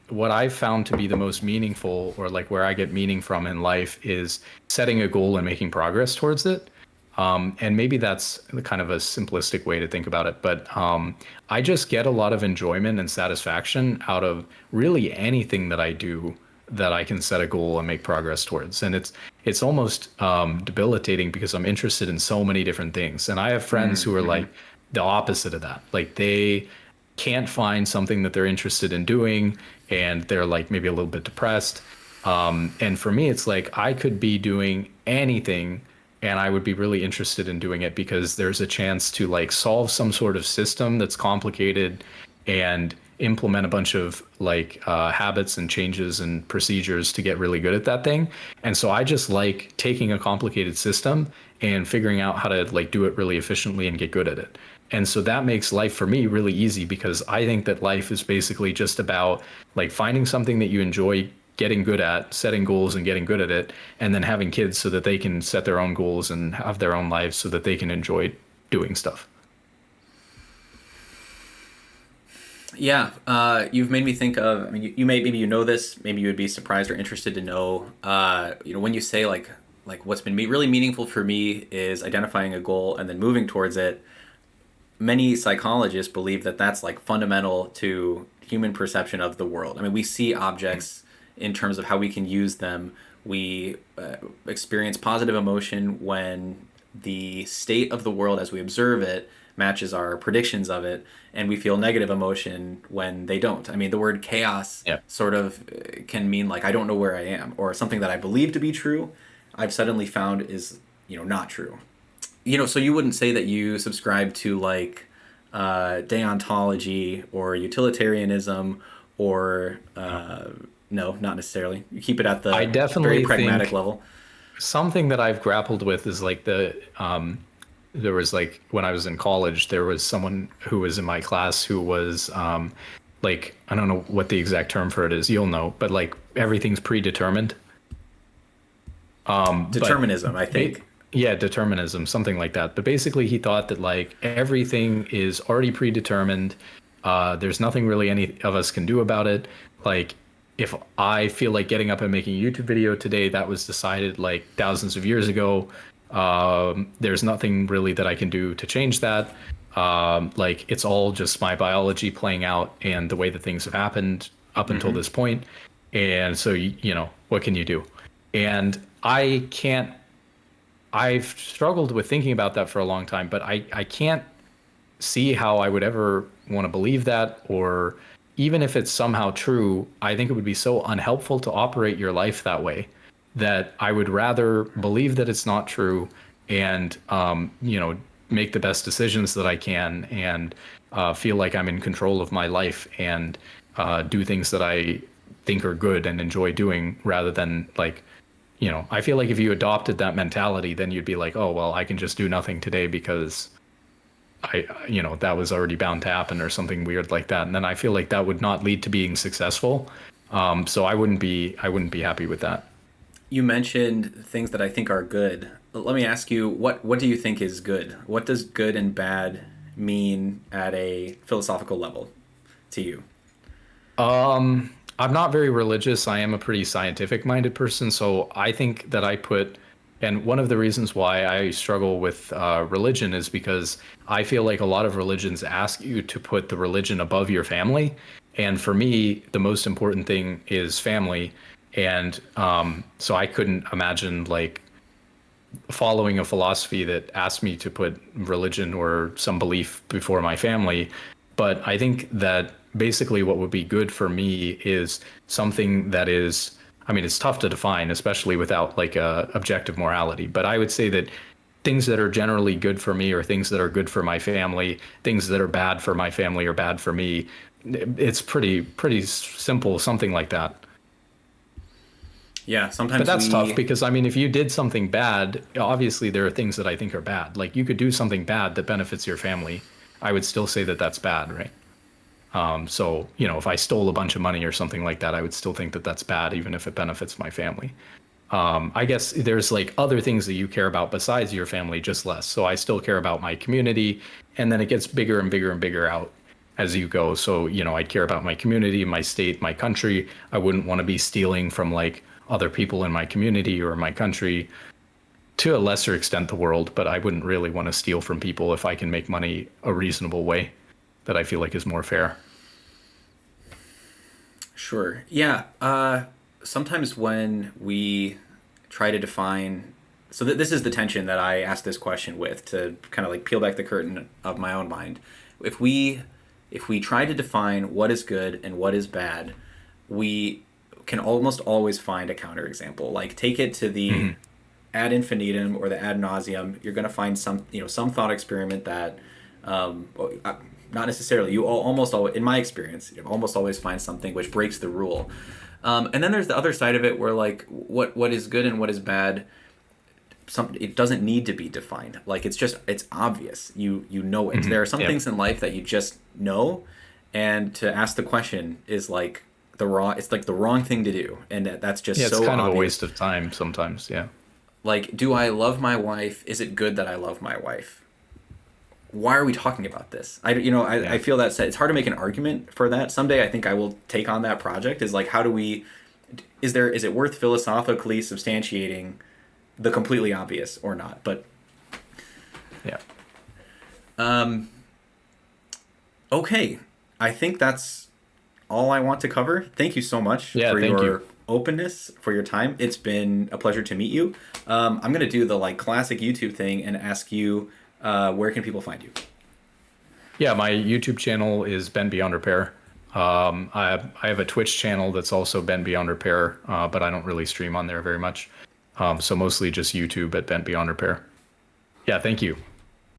what I've found to be the most meaningful, or like where I get meaning from in life, is setting a goal and making progress towards it. And maybe that's kind of a simplistic way to think about it, but I just get a lot of enjoyment and satisfaction out of really anything that I do that I can set a goal and make progress towards. And it's almost debilitating because I'm interested in so many different things. And I have friends who are Mm-hmm. like the opposite of that. Like they can't find something that they're interested in doing, and they're like maybe a little bit depressed. And for me, it's like I could be doing anything and I would be really interested in doing it because there's a chance to like solve some sort of system that's complicated and implement a bunch of like habits and changes and procedures to get really good at that thing. And so I just like taking a complicated system and figuring out how to like do it really efficiently and get good at it. And so that makes life for me really easy because I think that life is basically just about like finding something that you enjoy getting good at, setting goals and getting good at it, and then having kids so that they can set their own goals and have their own lives so that they can enjoy doing stuff. Yeah, you've made me think of. I mean, you may maybe you know this. Maybe you would be surprised or interested to know. When you say like what's been really meaningful for me is identifying a goal and then moving towards it. Many psychologists believe that that's like fundamental to human perception of the world. I mean, we see objects in terms of how we can use them. We experience positive emotion when the state of the world as we observe it matches our predictions of it, and we feel negative emotion when they don't. I mean, the word chaos Yeah. sort of can mean like I don't know where I am, or something that I believe to be true, I've suddenly found is not true. So you wouldn't say that you subscribe to like deontology or utilitarianism or no, not necessarily. You keep it at I the very definitely pragmatic think level. something that I've grappled with is like there was like when I was in college, there was someone who was in my class who was like, I don't know what the exact term for it is, you'll know, but like everything's predetermined. But Determinism, I ba- think. yeah, determinism, something like that. But basically, he thought that like everything is already predetermined. There's nothing really any of us can do about it. Like, if I feel like getting up and making a YouTube video today, that was decided like thousands of years ago. There's nothing really that I can do to change that. Like, it's all just my biology playing out and the way that things have happened up until Mm-hmm. this point. And so, what can you do? And I've struggled with thinking about that for a long time, but I can't see how I would ever want to believe that, or even if it's somehow true, I think it would be so unhelpful to operate your life that way that I would rather believe that it's not true and, make the best decisions that I can and feel like I'm in control of my life and do things that I think are good and enjoy doing rather than like, I feel like if you adopted that mentality, then you'd be like, oh, well, I can just do nothing today because that was already bound to happen or something weird like that. And then I feel like that would not lead to being successful. So I wouldn't be happy with that. You mentioned things that I think are good. Let me ask you, what do you think is good? What does good and bad mean at a philosophical level to you? I'm not very religious. I am a pretty scientific minded person. So I think that and one of the reasons why I struggle with religion is because I feel like a lot of religions ask you to put the religion above your family. And for me, the most important thing is family. And so I couldn't imagine like following a philosophy that asked me to put religion or some belief before my family. But I think that basically what would be good for me is something that is, I mean, it's tough to define, especially without like a objective morality. But I would say that things that are generally good for me or things that are good for my family, things that are bad for my family or bad for me, it's pretty simple, something like that. Yeah, But sometimes that's tough we. because I mean, if you did something bad, obviously there are things that I think are bad. Like you could do something bad that benefits your family. I would still say that that's bad, right? So, you know, if I stole a bunch of money or something like that, I would still think that that's bad, even if it benefits my family. I guess there's like other things that you care about besides your family, just less. So I still care about my community, and then it gets bigger and bigger and bigger out as you go. So, you know, I'd care about my community, my state, my country. I wouldn't want to be stealing from like other people in my community or my country, to a lesser extent the world, but I wouldn't really want to steal from people if I can make money a reasonable way that I feel like is more fair. Sure. Yeah. Sometimes when we try to define, so this is the tension that I asked this question with to kind of like peel back the curtain of my own mind. If we if we try to define what is good and what is bad, we can almost always find a counterexample. Like take it to the Hmm. ad infinitum or the ad nauseum. You're going to find some thought experiment that well, not necessarily. You almost always, in my experience, you almost always find something which breaks the rule. And then there's the other side of it where like what is good and what is bad. It doesn't need to be defined. Like it's obvious. You know it. Hmm. There are some Yeah. things in life that you just know, and to ask the question is like the wrong. It's like the wrong thing to do, and that's Yeah, just it's so kind of a obvious. waste of time sometimes. Yeah. Like, do I love my wife? Is it good that I love my wife? Why are we talking about this? I Yeah. feel that it's hard to make an argument for that. Someday I think I will take on that project. Is like, how do we? Is it worth philosophically substantiating the completely obvious or not? But Yeah. okay, I think that's all I want to cover. Thank you so much Yeah. for Thank you. your openness, for your time. It's been a pleasure to meet you. I'm gonna do the like classic YouTube thing and ask you, where can people find you? Yeah. My YouTube channel is Ben Beyond Repair. I have a Twitch channel that's also Ben Beyond Repair, but I don't really stream on there very much. So mostly just YouTube at Ben Beyond Repair. Yeah. Thank you.